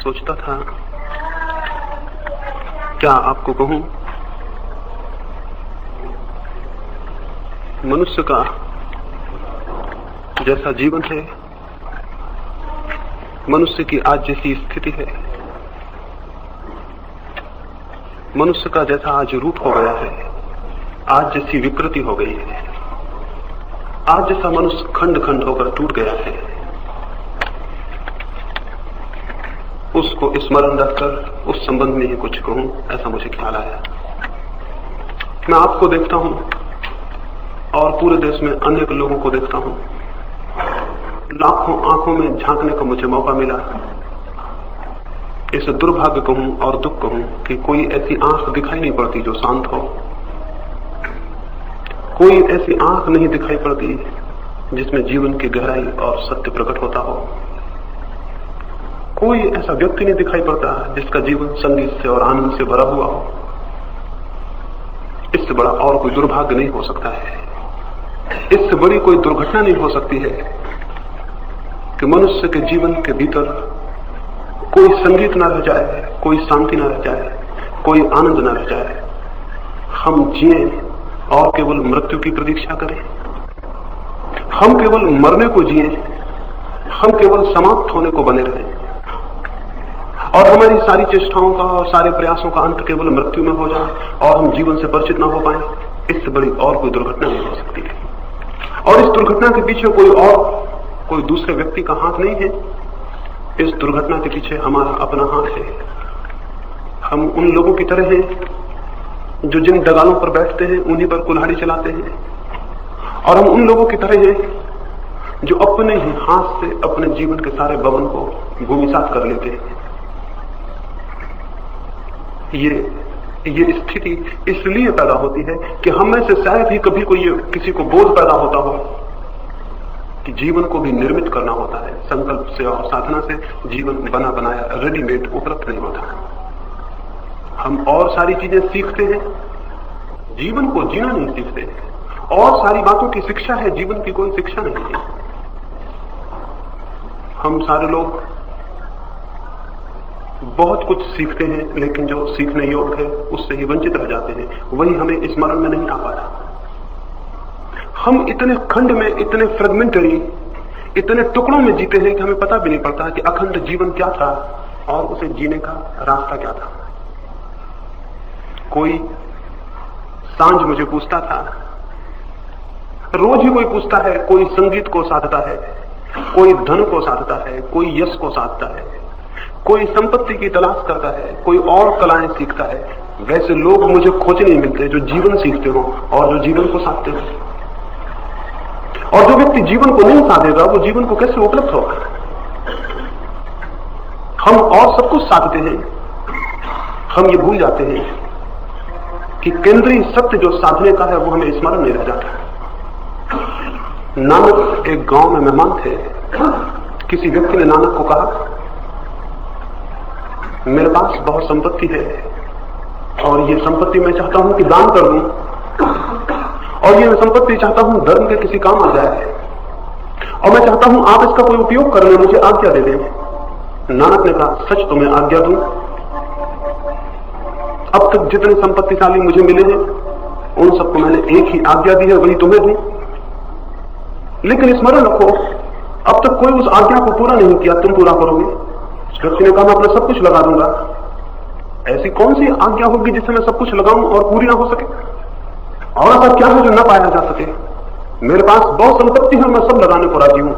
सोचता था, क्या आपको कहूं, मनुष्य का जैसा जीवन है, मनुष्य की आज जैसी स्थिति है, मनुष्य का जैसा आज रूप हो गया है, आज जैसी विकृति हो गई है, आज जैसा मनुष्य खंड खंड होकर टूट गया है, उसको स्मरण रखकर उस संबंध में ही कुछ कहूं, ऐसा मुझे ख्याल आया। मैं आपको देखता हूं और पूरे देश में अनेक लोगों को देखता हूं। लाखों आंखों में झांकने का मुझे मौका मिला। इसे दुर्भाग्य कहूं और दुख कहूं कि कोई ऐसी आंख दिखाई नहीं पड़ती जो शांत हो, कोई ऐसी आंख नहीं दिखाई पड़ती जिसमें जीवन की गहराई और सत्य प्रकट होता हो, कोई ऐसा व्यक्ति नहीं दिखाई पड़ता जिसका जीवन संगीत से और आनंद से भरा हुआ हो। इससे बड़ा और कोई दुर्भाग्य नहीं हो सकता है, इससे बड़ी कोई दुर्घटना नहीं हो सकती है कि मनुष्य के जीवन के भीतर कोई संगीत न रह जाए, कोई शांति न रह जाए, कोई आनंद न रह जाए। हम जिए और केवल मृत्यु की प्रतीक्षा करें, हम केवल मरने को जिए, हम केवल समाप्त होने को बने रहें और हमारी सारी चेष्टाओं का और सारे प्रयासों का अंत केवल मृत्यु में हो जाए और हम जीवन से परिचित न हो पाए। इससे बड़ी और कोई दुर्घटना नहीं हो सकती है। और इस दुर्घटना के पीछे कोई दूसरे व्यक्ति का हाथ नहीं है। इस दुर्घटना के पीछे हमारा अपना हाथ है। हम उन लोगों की तरह हैं जो जिन डगालों पर बैठते हैं उन्हीं पर कुल्हाड़ी चलाते हैं, और हम उन लोगों की तरह हैं जो अपने ही हाथ से अपने जीवन के सारे भवन को भूमिसात कर लेते हैं। ये स्थिति इसलिए पैदा होती है कि हम में से शायद ही कभी कोई किसी को बोध पैदा होता हो कि जीवन को भी निर्मित करना होता है। संकल्प से और साधना से जीवन बना बनाया रेडीमेड उपलब्ध नहीं होता। हम और सारी चीजें सीखते हैं, जीवन को जीना नहीं सीखते। और सारी बातों की शिक्षा है, जीवन की कोई शिक्षा नहीं है। हम सारे लोग बहुत कुछ सीखते हैं, लेकिन जो सीखने योग्य है उससे ही वंचित रह जाते हैं। वही हमें स्मरण में नहीं आ पाता। हम इतने खंड में, इतने फ्रेगमेंटरी, इतने टुकड़ों में जीते हैं कि हमें पता भी नहीं पड़ता कि अखंड जीवन क्या था और उसे जीने का रास्ता क्या था। कोई सांझ मुझे पूछता था, रोज ही कोई पूछता है, कोई संगीत को साधता है, कोई धन को साधता है, कोई यश को साधता है, कोई संपत्ति की तलाश करता है, कोई और कलाएं सीखता है। वैसे लोग मुझे खोज नहीं मिलते जो जीवन सीखते हो और जो जीवन को साधते हो। और जो व्यक्ति जीवन को नहीं साधेगा वो जीवन को कैसे उपलब्ध होगा। हम और सब कुछ साधते हैं, हम ये भूल जाते हैं कि केंद्रीय सत्य जो साधने का है वो हमें स्मरण नहीं रह जाता। नानक एक गांव में मेहमान थे। किसी व्यक्ति ने नानक को कहा, मेरे पास बहुत संपत्ति है और ये संपत्ति मैं चाहता हूं कि दान कर दूं, और ये मैं संपत्ति चाहता हूं धर्म के किसी काम आ जाए, और मैं चाहता हूं आप इसका कोई उपयोग कर ले, मुझे आज्ञा दे दें। नानक ने कहा, सच तो मैं आज्ञा दूं। अब तक जितने संपत्तिशाली मुझे मिले हैं उन सबको मैंने एक ही आज्ञा दी है, वही तुम्हें दूं। लेकिन स्मरण रखो, अब तक कोई उस आज्ञा को पूरा नहीं किया, तुम पूरा करोगे। व्यक्ति ने कहा, मैं अपना सब कुछ लगा दूंगा। ऐसी कौन सी आज्ञा होगी जिससे मैं सब कुछ लगाऊं और पूरी ना हो सके? और ऐसा क्या है जो न पाया जा सके? मेरे पास बहुत संपत्ति है, मैं सब लगाने को राजी हूं।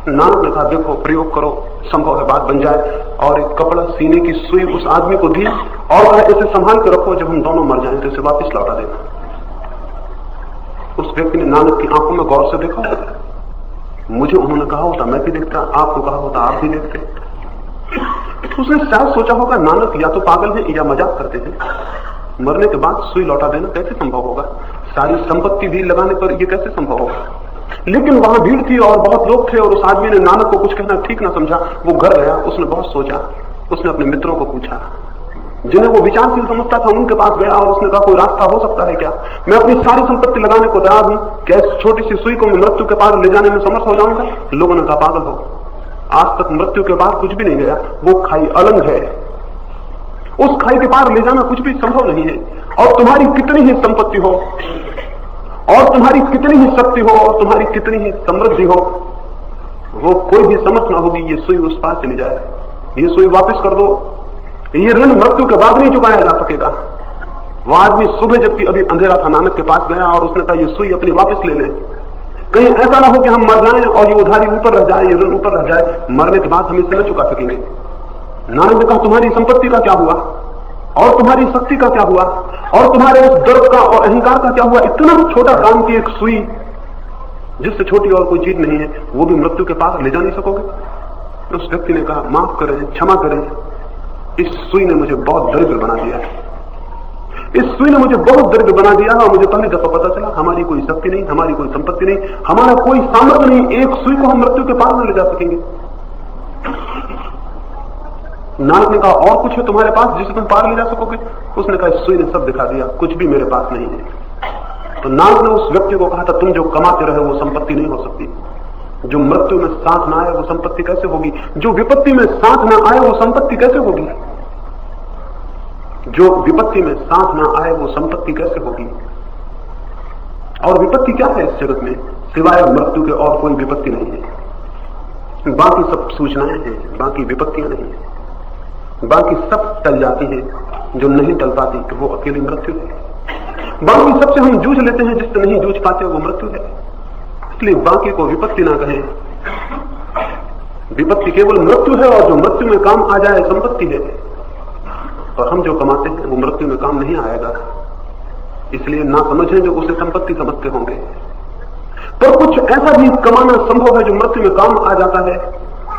नानक ने कहा, देखो प्रयोग करो, संभव है बात बन जाए। और एक कपड़ा सीने की सुई उस आदमी को दी और कहा, इसे संभाल के रखो, जब हम दोनों मर जाएं तो इसे वापस लौटा देना। उस व्यक्ति ने नानक की आंखों में गौर से देखा। मुझे उन्होंने कहा होता मैं भी देखता, आपको कहा होता आप भी देखते। तो उसने शायद सोचा होगा, नानक या तो पागल है या मजाक करते हैं। मरने के बाद सुई लौटा देना कैसे संभव होगा? सारी संपत्ति भी लगाने पर यह कैसे संभव होगा? लेकिन वहां भीड़ थी और बहुत लोग थे, और उस आदमी ने नानक को कुछ कहना ठीक ना समझा। वो घर गया, उसने बहुत सोचा। उसने अपने मित्रों को पूछा, जिन्हें वो विचारशील समझता था, उनके पास गया और उसने कहा, कोई रास्ता हो सकता है क्या? मैं अपनी सारी संपत्ति लगाने को तैयार हूं, क्या इस छोटी सी सुई को मैं मृत्यु के पार ले जाने में समर्थ हो जाऊंगा? लोगों ने कहा, पागल हो, आज तक मृत्यु के पार कुछ भी नहीं गया, वो खाई अलग है। उस खाई के पार ले जाना कुछ भी संभव नहीं है। और तुम्हारी कितनी ही संपत्ति हो, और तुम्हारी कितनी ही शक्ति हो, और तुम्हारी कितनी ही समृद्धि हो, वो कोई भी समझ ना होगी ये सुई उस पार चली जाए, ये सुई वापस कर दो, ये ऋण मृत्यु के बाद नहीं चुकाया जा सकेगा। वो आदमी सुबह जबकि अभी अंधेरा था नानक के पास गया और उसने कहा ये सुई अपनी वापस ले ले, कहीं ऐसा ना हो कि हम मर जाएं और ये उधारी ऊपर रह जाए, ये ऋण ऊपर रह जाए, मरने के बाद हम इसे न चुका सकेंगे। नानक ने कहा तुम्हारी संपत्ति का क्या हुआ, और तुम्हारी शक्ति का क्या हुआ, और तुम्हारे उस गर्व का और अहंकार का क्या हुआ? इतना छोटा काम की एक सुई, जिससे छोटी और कोई चीज नहीं है, वो भी मृत्यु के पास ले जा नहीं सकोगे। उस व्यक्ति ने कहा माफ करें, क्षमा करें, इस सुई ने मुझे बहुत दरिद्र बना दिया, इस सुई ने मुझे बहुत दरिद्र बना दिया। और मुझे पहली दफा पता चला हमारी कोई शक्ति नहीं, हमारी कोई संपत्ति नहीं, हमारा कोई सामर्थ्य नहीं, एक सुई को हम मृत्यु के पार न ले जा सकेंगे। नानक ने कहा और कुछ है तुम्हारे पास जिसे तुम पार ले जा सकोगे? उसने कहा इस सुई ने सब दिखा दिया, कुछ भी मेरे पास नहीं है। तो नानक ने उस व्यक्ति को कहा था तुम जो कमाते रहे वो संपत्ति नहीं हो सकती, जो मृत्यु में साथ ना आए वो संपत्ति कैसे होगी, जो विपत्ति में साथ ना आए वो संपत्ति कैसे होगी, जो विपत्ति में साथ ना आए वो संपत्ति कैसे होगी। और विपत्ति क्या है इस जगत में? सिवाय मृत्यु के और कोई विपत्ति नहीं है। बाकी सब सूचनाएं हैं, बाकी विपत्तियां नहीं है। बाकी सब टल जाती है, जो नहीं टल पाती तो वो अकेली मृत्यु है। बाकी सबसे हम जूझ लेते हैं, जिससे नहीं जूझ पाते वो मृत्यु है। इसलिए बाकी को विपत्ति ना कहें, विपत्ति केवल मृत्यु है, और जो मृत्यु में काम आ जाए संपत्ति है। और हम जो कमाते हैं वो मृत्यु में काम नहीं आएगा, इसलिए ना समझें जो उसे संपत्ति समझते होंगे। पर कुछ ऐसा भी कमाना संभव है जो मृत्यु में काम आ जाता है,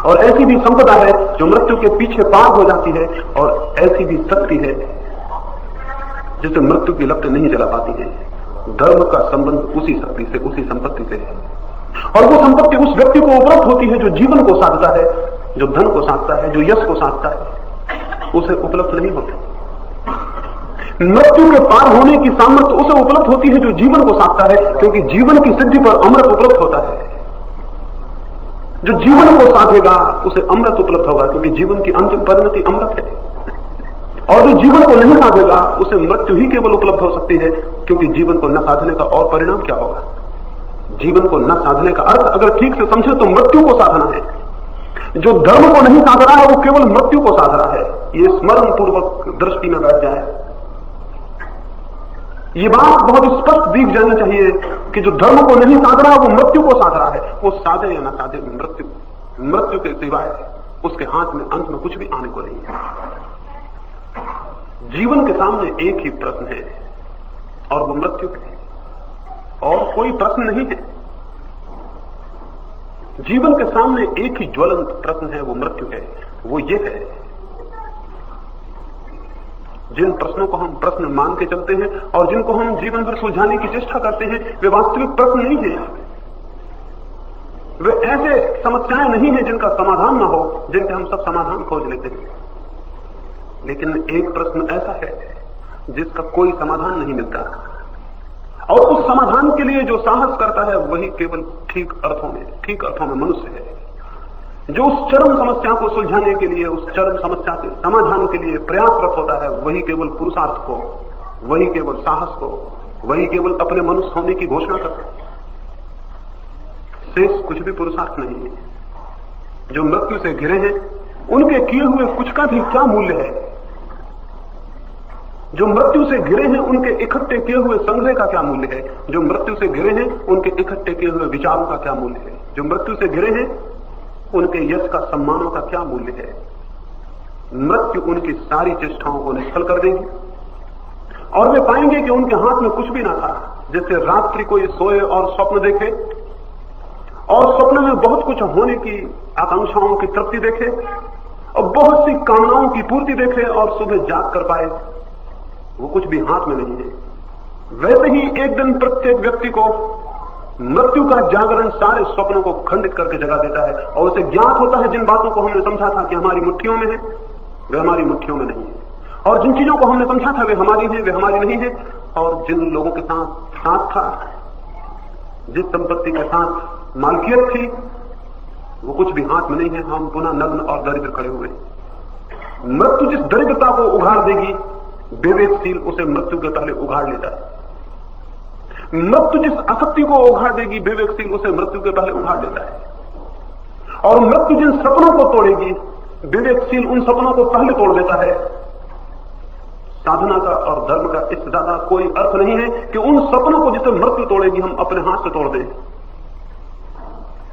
और ऐसी भी संपदा है जो मृत्यु के पीछे पार हो जाती है, और ऐसी भी शक्ति है जिसे मृत्यु की लपटें नहीं जला पाती है। धर्म का संबंध उसी शक्ति से, उसी संपत्ति से है, और वो संपत्ति उस व्यक्ति को उपलब्ध होती है जो जीवन को साधता है, जो धन को साधता है, जो यश को साधता है, उसे उपलब्ध नहीं होती। मृत्यु के पार होने की सामर्थ्य उसे उपलब्ध होती है जो जीवन को साधता है, क्योंकि जीवन की सिद्धि पर अमृत उपलब्ध होता है। जो जीवन को साधेगा उसे अमृत उपलब्ध होगा, क्योंकि जीवन की अंतिम परिणति अमृत है। और जो जीवन को नहीं साधेगा उसे मृत्यु ही केवल उपलब्ध हो सकती है, क्योंकि जीवन को न साधने का और परिणाम क्या होगा? जीवन को न साधने का अर्थ अगर ठीक से समझे तो मृत्यु को साधना है। जो धर्म को नहीं साध रहा है वो केवल मृत्यु को साध रहा है। ये स्मरण पूर्वक दृष्टि में बैठ जाए, ये बात बहुत स्पष्ट दिख जानी चाहिए कि जो धर्म को नहीं साध रहा वो मृत्यु को साध रहा है। वो साधे या ना साधे, मृत्यु के सिवाय उसके हाथ में अंत में कुछ भी आने को नहीं है। जीवन के सामने एक ही प्रश्न है और वो मृत्यु है, और कोई प्रश्न नहीं है। जीवन के सामने एक ही ज्वलंत प्रश्न है, वो मृत्यु है। वो ये है, जिन प्रश्नों को हम प्रश्न मान के चलते हैं और जिनको हम जीवन भर सुलझाने की चेष्टा करते हैं, वे वास्तविक प्रश्न नहीं है। वे ऐसे समस्याएं नहीं है जिनका समाधान ना हो, जिनके हम सब समाधान खोज लेते हैं। लेकिन एक प्रश्न ऐसा है जिसका कोई समाधान नहीं मिलता, और उस समाधान के लिए जो साहस करता है वही केवल ठीक अर्थों में मनुष्य है। जो उस चरम समस्या को सुलझाने के लिए, उस चरम समस्या के समाधान के लिए प्रयासरत होता है, वही केवल पुरुषार्थ को, वही केवल साहस को, वही केवल अपने मनुष्य होने की घोषणा करता है। शेष कुछ भी पुरुषार्थ नहीं है। जो मृत्यु से घिरे हैं उनके किए हुए कुछ का भी क्या मूल्य है? जो मृत्यु से घिरे हैं उनके इकट्ठे किए हुए संग्रह का क्या मूल्य है? जो मृत्यु से घिरे हैं उनके इकट्ठे किए हुए विचारों का क्या मूल्य है? जो मृत्यु से घिरे हैं उनके यश का, सम्मानों का क्या मूल्य है? मृत्यु उनकी सारी चेष्टाओं को निष्फल कर देगी, और वे पाएंगे कि उनके हाथ में कुछ भी ना था। जैसे रात्रि कोई सोए और स्वप्न देखे, और स्वप्न में बहुत कुछ होने की आकांक्षाओं की तृप्ति देखे, और बहुत सी कामनाओं की पूर्ति देखे, और सुबह जाग कर पाए वो कुछ भी हाथ में नहीं है। वैसे ही एक दिन प्रत्येक व्यक्ति को मृत्यु का जागरण सारे स्वप्नों को खंडित करके जगा देता है, और उसे ज्ञात होता है जिन बातों को हमने समझा था कि हमारी मुट्ठियों में है, वे हमारी मुट्ठियों में नहीं है, और जिन चीजों को हमने समझा था वे हमारी है, वे हमारी नहीं है। और जिन लोगों के साथ था, जिस संपत्ति के साथ मालकियत थी, वो कुछ भी हाथ में नहीं है, हम पुनः नग्न और दरिद्र खड़े हुए। मृत्यु जिस दरिद्रता को उघाड़ देगी, विवेकशील उसे मृत्यु के पहले उघाड़ लेता है। मृत्यु जिस आसक्ति को उघाड़ देगी, विवेकशील उसे मृत्यु के पहले उघाड़ लेता है। और मृत्यु जिन सपनों को तोड़ेगी, विवेकशील उन सपनों को पहले तोड़ देता है। साधना का और धर्म का इससे ज्यादा कोई अर्थ नहीं है कि उन सपनों को जिसे मृत्यु तोड़ेगी हम अपने हाथ से तोड़ दें,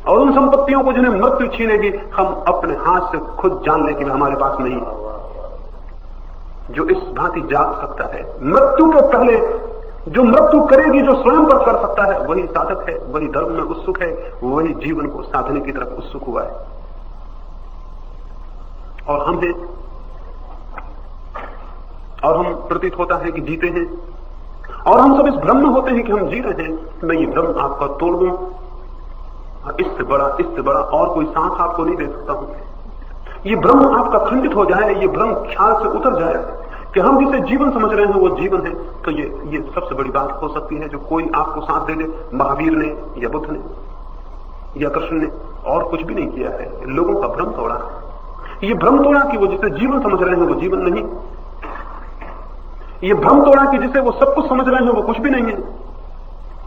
और उन संपत्तियों को जिन्हें मृत्यु छीनेगी हम अपने हाथ से खुद जान लें कि हमारे पास नहीं है। जो इस भांति जाग सकता है मृत्यु के पहले, जो मृत्यु करेगी, जो स्वयं पर कर सकता है, वही साधक है, वही धर्म में उत्सुक है, वही जीवन को साधने की तरफ उत्सुक हुआ है। और हम प्रतीत होता है कि जीते हैं, और हम सब इस भ्रम में होते हैं कि हम जी रहे हैं। मैं ये भ्रम आपका तोड़ दूं, इससे बड़ा और कोई सांस आपको नहीं दे सकता हूं। ये भ्रम आपका खंडित हो जाए, ये भ्रम ख्याल से उतर जाए कि हम जिसे जीवन समझ रहे हैं वो जीवन है, तो ये सबसे बड़ी बात हो सकती है जो कोई आपको साथ दे दे। महावीर ने या बुद्ध ने या कृष्ण ने और कुछ भी नहीं किया है, लोगों का भ्रम तोड़ा। ये भ्रम तोड़ा कि वो जिसे जीवन समझ रहे हैं वो जीवन नहीं, ये भ्रम तोड़ा कि जिसे वो सब कुछ समझ रहे हैं वो कुछ भी नहीं है,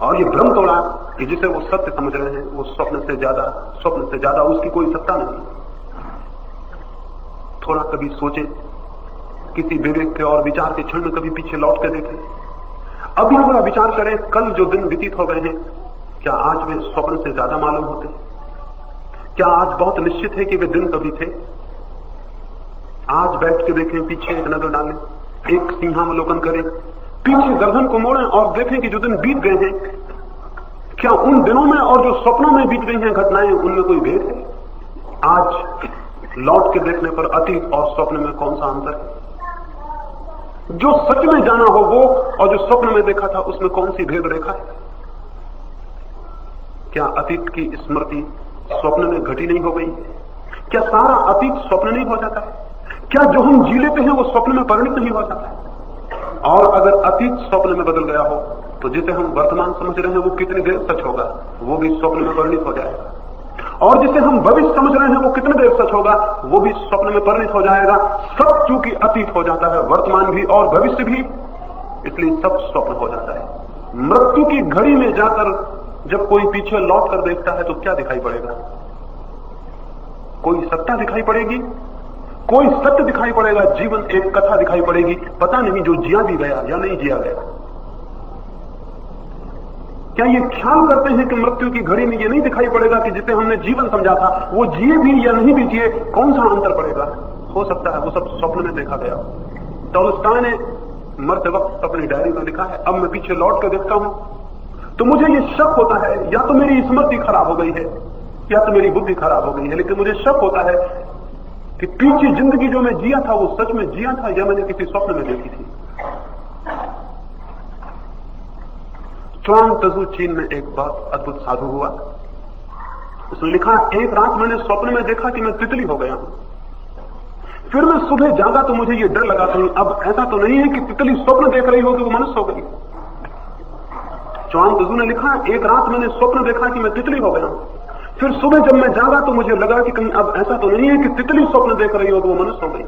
और ये भ्रम तोड़ा कि जिसे वो सत्य समझ रहे हैं वो स्वप्न से ज्यादा उसकी कोई सत्ता नहीं। थोड़ा कभी सोचे, किसी विवेक के और विचार के क्षण में कभी पीछे लौट कर देखें। अभी थोड़ा विचार करें, कल जो दिन व्यतीत हो गए हैं, क्या आज वे स्वप्न से ज्यादा मालूम होते? क्या आज बहुत निश्चित है कि वे दिन कभी थे? आज बैठ के देखें, पीछे एक नजर डालें, एक सिंहावलोकन करें, पीछे गर्दन को मोड़ें और देखें कि जो दिन बीत गए हैं, क्या उन दिनों में और जो स्वप्नों में बीत गई हैं घटनाएं, उनमें कोई भेद है? आज लौट के देखने पर अतीत और स्वप्न में कौन सा अंतर है? जो सच में जाना हो वो और जो स्वप्न में देखा था उसमें कौन सी भेद रेखा है? क्या अतीत की स्मृति स्वप्न में घटी नहीं हो गई? क्या सारा अतीत स्वप्न नहीं हो जाता है? क्या जो हम जी लेते हैं वो स्वप्न में परिणित नहीं हो जाता है? और अगर अतीत स्वप्न में बदल गया हो तो जिसे हम वर्तमान समझ रहे हैं वो कितनी देर सच होगा, वो भी स्वप्न में परिणित हो जाएगा। और जिसे हम भविष्य समझ रहे हैं वो कितने देर सच होगा, वो भी स्वप्न में परिणित हो जाएगा। सब चूंकि अतीत हो जाता है, वर्तमान भी और भविष्य भी, इसलिए सब स्वप्न हो जाता है। मृत्यु की घड़ी में जाकर जब कोई पीछे लौट कर देखता है तो क्या दिखाई पड़ेगा? कोई सत्ता दिखाई पड़ेगी, कोई सत्य दिखाई पड़ेगा, जीवन एक कथा दिखाई पड़ेगी, पता नहीं जो जिया भी गया या नहीं जिया गया। क्या ये ख्याल करते हैं कि मृत्यु की घड़ी में ये नहीं दिखाई पड़ेगा कि जिसे हमने जीवन समझा था वो जिए भी या नहीं भी जिए, कौन सा अंतर पड़ेगा? हो सकता है वो सब स्वप्न में देखा गया। टॉलस्टॉय ने मरते वक्त अपनी डायरी में लिखा है, अब मैं पीछे लौट कर देखता हूं तो मुझे ये शक होता है या तो मेरी स्मृति खराब हो गई है या तो मेरी बुद्धि खराब हो गई है, लेकिन मुझे शक होता है कि पीछे जिंदगी जो मैं जिया था वो सच में जिया था या मैंने किसी स्वप्न में देखी थी। च्वांग तजू चीन में एक बहुत अद्भुत साधु हुआ। उसने लिखा, एक रात मैंने स्वप्न में देखा कि मैं तितली हो गया हूं। फिर मैं सुबह जागा तो मुझे ये डर लगा कहीं अब ऐसा तो नहीं है कि तितली स्वप्न देख रही हो कि वो मनुष्य हो गई। च्वांग तजू ने लिखा, एक रात मैंने स्वप्न देखा कि मैं तितली हो गया हूं। फिर सुबह जब मैं जागा तो मुझे लगा कि कहीं अब ऐसा तो नहीं है कि तितली स्वप्न देख रही हो कि वो मनुष्य हो गई।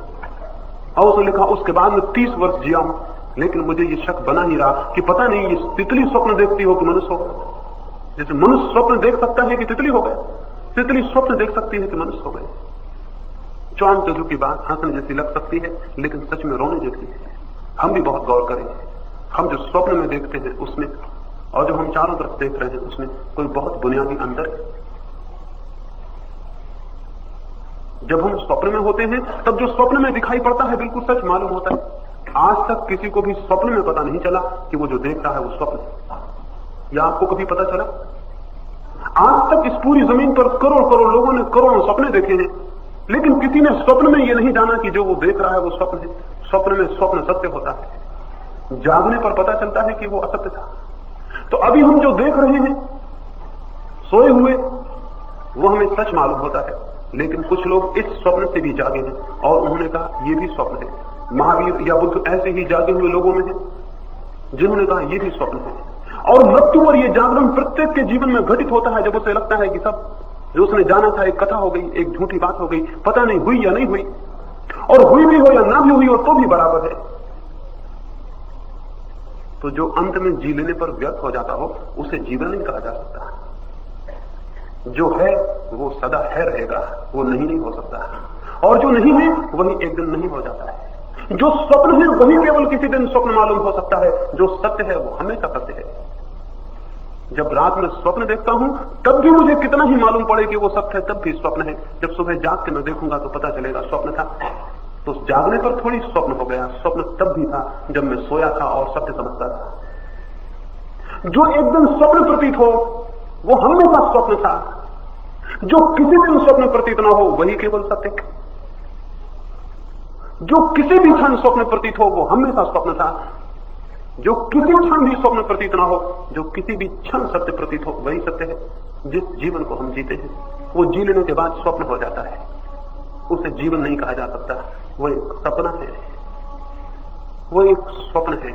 और उसने लिखा, उसके बाद मैं 30 वर्ष जिया हूं, लेकिन मुझे ये शक बना ही रहा कि पता नहीं ये तितली स्वप्न देखती हो कि मनुष्य हो गया। जैसे मनुष्य स्वप्न देख सकता है कि तितली हो गया, तितली स्वप्न देख सकती है कि मनुष्य हो गए। च्वांग तजू की बात हंसने जैसी लग सकती है, लेकिन सच में रोने जैसी है। हम भी बहुत गौर करें, हम जो स्वप्न में देखते हैं उसमें और जो हम चारों तरफ देख रहे हैं उसमें कोई बहुत बुनियादी अंतर है। जब हम स्वप्न में होते हैं तब जो स्वप्न में दिखाई पड़ता है बिल्कुल सच मालूम होता है। आज तक किसी को भी स्वप्न में पता नहीं चला कि वो जो देख रहा है वो स्वप्न है। या आपको कभी पता चला? आज तक इस पूरी जमीन पर करोड़ करोड़ लोगों ने करोड़ों सपने देखे हैं, लेकिन किसी ने स्वप्न में ये नहीं जाना कि जो वो देख रहा है वो स्वप्न है। स्वप्न में स्वप्न सत्य होता है, जागने पर पता चलता है कि वो असत्य था। तो अभी हम जो देख रहे हैं सोए हुए वो हमें सच मालूम होता है, लेकिन कुछ लोग इस स्वप्न से भी जागे हैं और उन्होंने कहा ये भी स्वप्न है। महावीर या बुद्ध ऐसे ही जागे हुए लोगों में हैं जिन्होंने कहा ये भी स्वप्न है। और मृत्यु और ये जागरण प्रत्येक के जीवन में घटित होता है जब उसे लगता है कि सब जो उसने जाना था एक कथा हो गई, एक झूठी बात हो गई, पता नहीं हुई या नहीं हुई, और हुई भी हो या ना भी हुई हो तो भी बराबर है। तो जो अंत में जी लेने पर व्यर्थ हो जाता हो उसे जीवन नहीं कहा जा सकता। जो है वो सदा है रहेगा, वो नहीं हो सकता। और जो नहीं है वही एक दिन नहीं हो जाता है। जो स्वप्न है वही केवल किसी दिन स्वप्न मालूम हो सकता है। जो सत्य है वो हमेशा सत्य है। जब रात में स्वप्न देखता हूं तब भी मुझे कितना ही मालूम पड़े कि वो सत्य है, तब भी स्वप्न है। जब सुबह जाग के मैं देखूंगा तो पता चलेगा स्वप्न था। तो जागने पर थोड़ी स्वप्न हो गया, स्वप्न तब भी था जब मैं सोया था और सत्य समझता था। जो एकदम स्वप्न प्रतीत हो वो हमेशा स्वप्न था। जो किसी दिन स्वप्न प्रतीत ना हो वही केवल सत्य। जो किसी भी क्षण स्वप्न प्रतीत हो वो हमेशा स्वप्न था। जो किसी क्षण भी स्वप्न प्रतीत ना हो, जो किसी भी क्षण सत्य प्रतीत हो वही सत्य है। जिस जीवन को हम जीते हैं वो जी लेने के बाद स्वप्न हो जाता है, उसे जीवन नहीं कहा जा सकता। वो एक सपना है, वो एक स्वप्न है।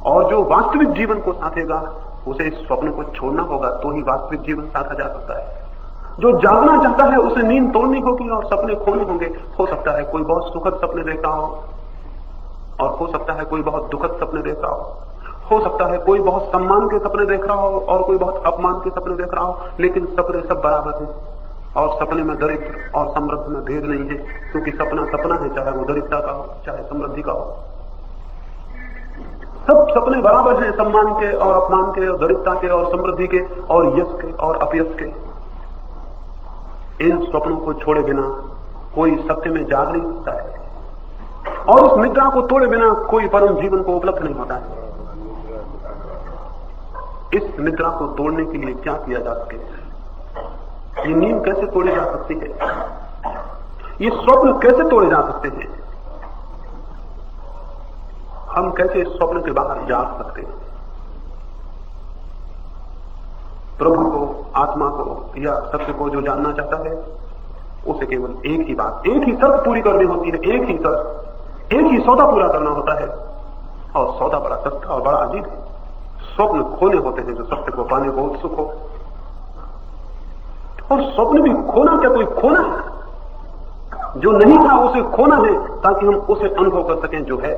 और जो वास्तविक जीवन को साधेगा उसे इस स्वप्न को छोड़ना होगा, तो ही वास्तविक जीवन साधा जा सकता है। जो जागना चाहता है उसे नींद तोड़नी होगी और सपने खोने होंगे। हो सकता है कोई बहुत सुखद सपने देख रहा हो, और हो सकता है कोई बहुत दुखद सपने देख रहा हो सकता है कोई बहुत सम्मान के सपने देख रहा हो और कोई बहुत अपमान के सपने देख रहा हो, लेकिन सपने सब बराबर हैं। और सपने में दरिद्र और समृद्ध में भेद नहीं है, क्योंकि सपना सपना है, चाहे वो दरिद्रता का हो चाहे समृद्धि का हो। सब सपने बराबर हैं, सम्मान के और अपमान के और दरिद्रता के और समृद्धि के और यश के और अपयश के। इन स्वप्नों को छोड़े बिना कोई सत्य में जाग नहीं सकता है, और उस निद्रा को तोड़े बिना कोई परम जीवन को उपलब्ध नहीं होता है। इस निद्रा को तोड़ने के लिए क्या किया जा सके? ये नींद कैसे तोड़ी जा सकती है? ये स्वप्न कैसे तोड़े जा सकते हैं? हम कैसे इस स्वप्न के बाहर जाग सकते हैं? प्रभु को, आत्मा को या सत्य को जो जानना चाहता है उसे केवल एक ही बात, एक ही शर्त पूरी करनी होती है। एक ही शर्त, एक ही सौदा पूरा करना होता है, और सौदा बड़ा सस्ता और बड़ा अजीब है। स्वप्न खोने होते हैं जो सत्य को पाने को उत्सुक हो, और स्वप्न भी खोना क्या कोई खोना है? जो नहीं था उसे खोना है ताकि हम उसे अनुभव कर सकें जो है।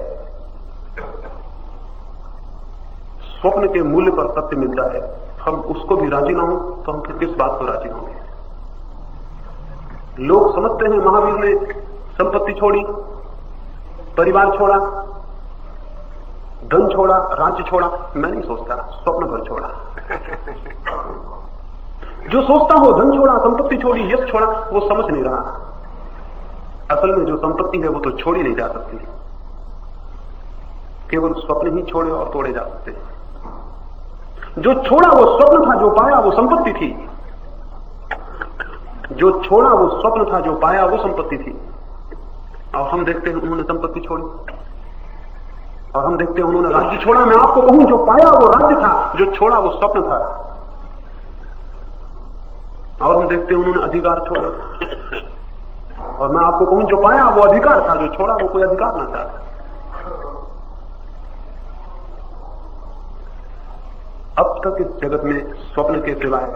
स्वप्न के मूल्य पर सत्य मिलता है, हम उसको भी राजी ना हो तो हम फिर किस बात को राजी होंगे? लोग समझते हैं महावीर ने संपत्ति छोड़ी, परिवार छोड़ा, धन छोड़ा, राज्य छोड़ा। मैं नहीं सोचता, स्वप्न भर छोड़ा। जो सोचता हो धन छोड़ा, संपत्ति छोड़ी, यश छोड़ा, वो समझ नहीं रहा। असल में जो संपत्ति है वो तो छोड़ी नहीं जा सकती, केवल स्वप्न ही छोड़े और तोड़े जा सकते हैं। जो छोड़ा वो स्वप्न था, जो पाया वो संपत्ति थी। जो छोड़ा वो स्वप्न था, जो पाया वो संपत्ति थी। और हम देखते हैं उन्होंने संपत्ति छोड़ी, और हम देखते हैं उन्होंने राज्य छोड़ा। मैं आपको कहूं जो पाया वो राज्य था, जो छोड़ा वो स्वप्न था। और हम देखते हैं उन्होंने अधिकार छोड़ा, और मैं आपको कहूं जो पाया वो अधिकार था, जो छोड़ा वो कोई अधिकार न था। अब तक इस जगत में स्वप्न के सिवाय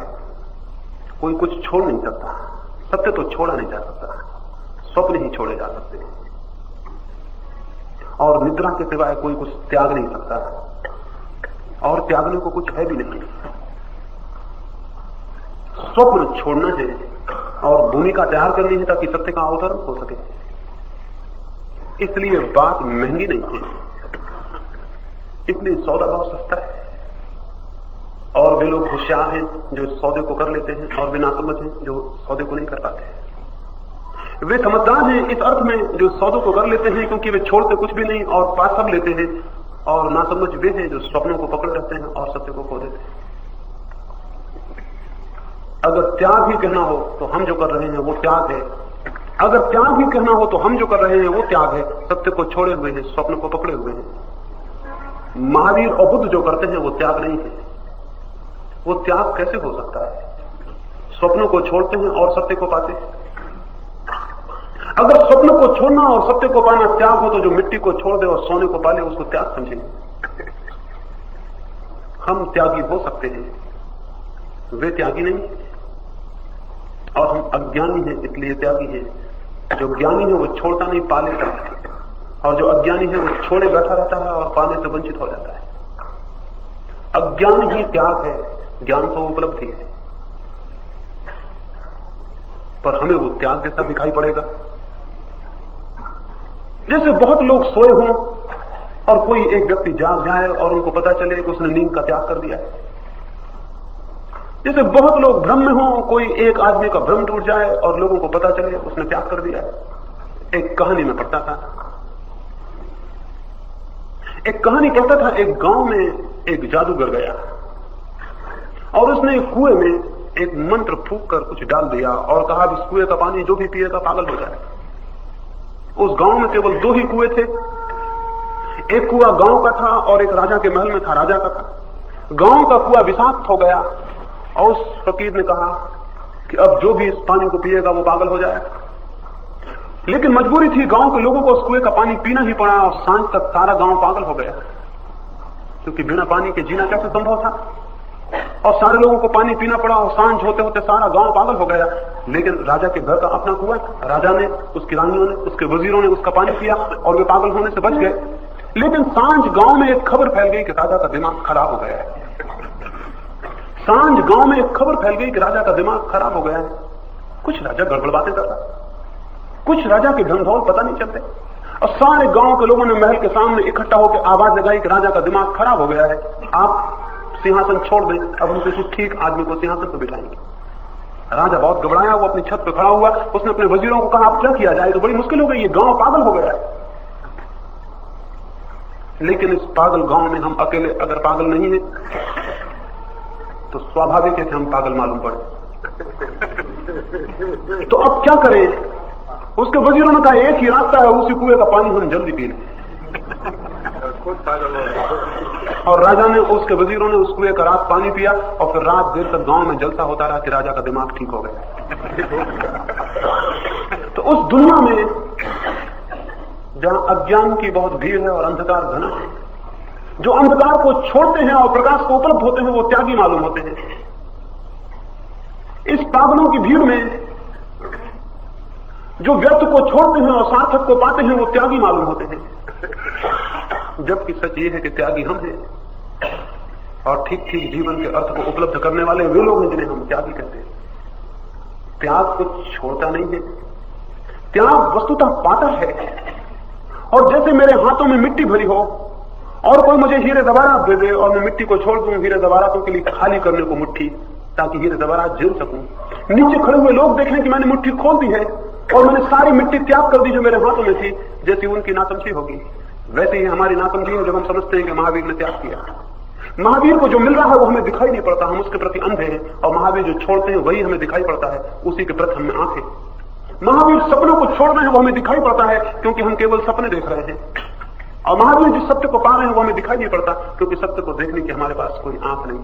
कोई कुछ छोड़ नहीं सकता। सत्य तो छोड़ा नहीं जा सकता, स्वप्न ही छोड़े जा सकते हैं। और निद्रा के सिवाय कोई कुछ त्याग नहीं सकता, और त्यागने को कुछ है भी नहीं। स्वप्न छोड़ना है और भूमिका तैयार करनी है ताकि सत्य का अवतरण हो सके। इसलिए बात महंगी नहीं है, इसलिए सौदा बहुत सस्ता है। और वे लोग होशियार हैं जो सौदे को कर लेते हैं, और वे नासमझ हैं जो सौदे को नहीं कर पाते। वे समझदार हैं इस अर्थ में जो सौदों को कर लेते हैं, क्योंकि वे छोड़ते कुछ भी नहीं और पा सब लेते हैं। और नासमझ वे हैं जो स्वप्नों को पकड़ रहते हैं और सत्य को खो देते हैं। अगर त्याग ही कहना हो तो हम जो कर रहे हैं वो त्याग है। अगर त्याग ही कहना हो तो हम जो कर रहे हैं वो त्याग है। सत्य को छोड़े हुए हैं, स्वप्न को पकड़े हुए हैं। महावीर और बुद्ध जो करते हैं वो त्याग नहीं है। वो त्याग कैसे हो सकता है? स्वप्नों को छोड़ते हैं और सत्य को पाते हैं। अगर स्वप्न को छोड़ना और सत्य को पाना त्याग हो तो जो मिट्टी को छोड़ दे और सोने को पाले उसको त्याग समझेंगे। हम त्यागी हो सकते हैं, वे त्यागी नहीं। और हम अज्ञानी हैं इसलिए त्यागी हैं। जो ज्ञानी है वो छोड़ता नहीं, पा लेता है, और जो अज्ञानी है वो छोड़े बैठा रहता है और पाने से वंचित हो जाता है। अज्ञान ही त्याग है, ज्ञान तो उपलब्धि है, पर हमें वो त्याग जैसा दिखाई पड़ेगा। जैसे बहुत लोग सोए हों और कोई एक व्यक्ति जाग जाए और उनको पता चले कि उसने नींद का त्याग कर दिया है। जैसे बहुत लोग भ्रम में हों, कोई एक आदमी का भ्रम टूट जाए और लोगों को पता चले उसने त्याग कर दिया है। एक कहानी में पढ़ता था, एक कहानी कहता था, एक गांव में एक जादूगर गया और उसने एक कुएं में एक मंत्र फूंक कर कुछ डाल दिया और कहा इस कुएं का पानी जो भी पिएगा पागल हो जाए। उस गांव में केवल 2 ही कुएं थे। एक कुआं गांव का था और एक राजा के महल में था, राजा का था। गांव का कुआं विषाक्त हो गया और उस फकीर ने कहा कि अब जो भी इस पानी को पिएगा वो पागल हो जाए। लेकिन मजबूरी थी, गांव के लोगों को उस कुएं का पानी पीना ही पड़ा और सांझ तक सारा गांव पागल हो गया, क्योंकि बिना पानी के जीना कैसे संभव था। और सारे लोगों को पानी पीना पड़ा और सांझ होते होते सारा गांव पागल हो गया। लेकिन राजा के घर का अपना कुआं, राजा ने, उसकी रानियों ने, उसके वजीरों ने उसका पानी पिया और वे पागल होने से बच गए। लेकिन सांझ गांव में एक खबर फैल गई कि राजा का दिमाग खराब हो गया है। सांझ गांव में एक खबर फैल गई कि राजा का दिमाग खराब हो गया है। कुछ राजा गड़बड़ बातें करता, कुछ राजा के ढंढोल पता नहीं चलते। और सारे गांव के लोगों ने महल के सामने इकट्ठा होकर आवाज लगाई कि राजा का दिमाग खराब हो गया है, आप सिंहासन छोड़ दें, अब हम किसी ठीक आदमी को सिंहासन पर बिठाएंगे। राजा बहुत घबराया, वो अपनी छत पर खड़ा हुआ। उसने अपने वजीरों को कहा अब क्या किया जाए, तो बड़ी मुश्किल हो गई, ये गांव पागल हो गया है। लेकिन इस पागल गांव में हम अकेले अगर पागल नहीं है तो स्वाभाविक है कि हम पागल मालूम पड़े। तो अब क्या करें? उसके वजीरों ने कहा एक ही रास्ता है, उसी कुएं का पानी हम जल्दी पी लें। और राजा ने, उसके वजीरों ने उस कुएं का रात पानी पिया और फिर रात देर तक गांव में जलसा होता रहा कि राजा का दिमाग ठीक हो गया। तो उस दुनिया में जहां अज्ञान की बहुत भीड़ है और अंधकार घना है, जो अंधकार को छोड़ते हैं और प्रकाश को उपलब्ध होते हैं वो त्यागी मालूम होते हैं। इस पागलों की भीड़ में जो व्यर्थ को छोड़ते हैं और सार्थक को पाते हैं वो त्यागी मालूम होते हैं। जबकि सच ये है कि त्यागी हम हैं और ठीक ठीक जीवन के अर्थ को उपलब्ध करने वाले वे लोग हैं जिन्हें हम त्यागी कहते हैं। त्याग कुछ छोड़ता नहीं है, त्याग वस्तुतः पाता है। और जैसे मेरे हाथों में मिट्टी भरी हो और कोई मुझे हीरे जवाहरात दे दे और मैं मिट्टी को छोड़ दूं हीरे जवाहरातों के लिए खाली करने को मुट्ठी, ताकि हीरे जवाहरात झेल सकूं। नीचे खड़े हुए लोग देखें कि मैंने मुट्ठी खोल दी है और मैंने सारी मिट्टी त्याग कर दी जो मेरे हाथों में थी, जैसी उनकी नासमझी होगी वैसे ही हमारी नासमझी है जब हम समझते हैं कि महावीर ने त्याग किया। महावीर को जो मिल रहा है वो हमें दिखाई नहीं पड़ता, हम उसके प्रति अंधे हैं, और महावीर जो छोड़ते हैं वही हमें दिखाई पड़ता है, उसी के प्रति हमें आंखें। महावीर सपनों को छोड़ रहे हैं वो हमें दिखाई पड़ता है क्योंकि हम केवल सपने देख रहे हैं, और महावीर जिस सत्य को पा रहे हैं वो हमें दिखाई नहीं पड़ता क्योंकि सत्य को देखने की हमारे पास कोई आंख नहीं।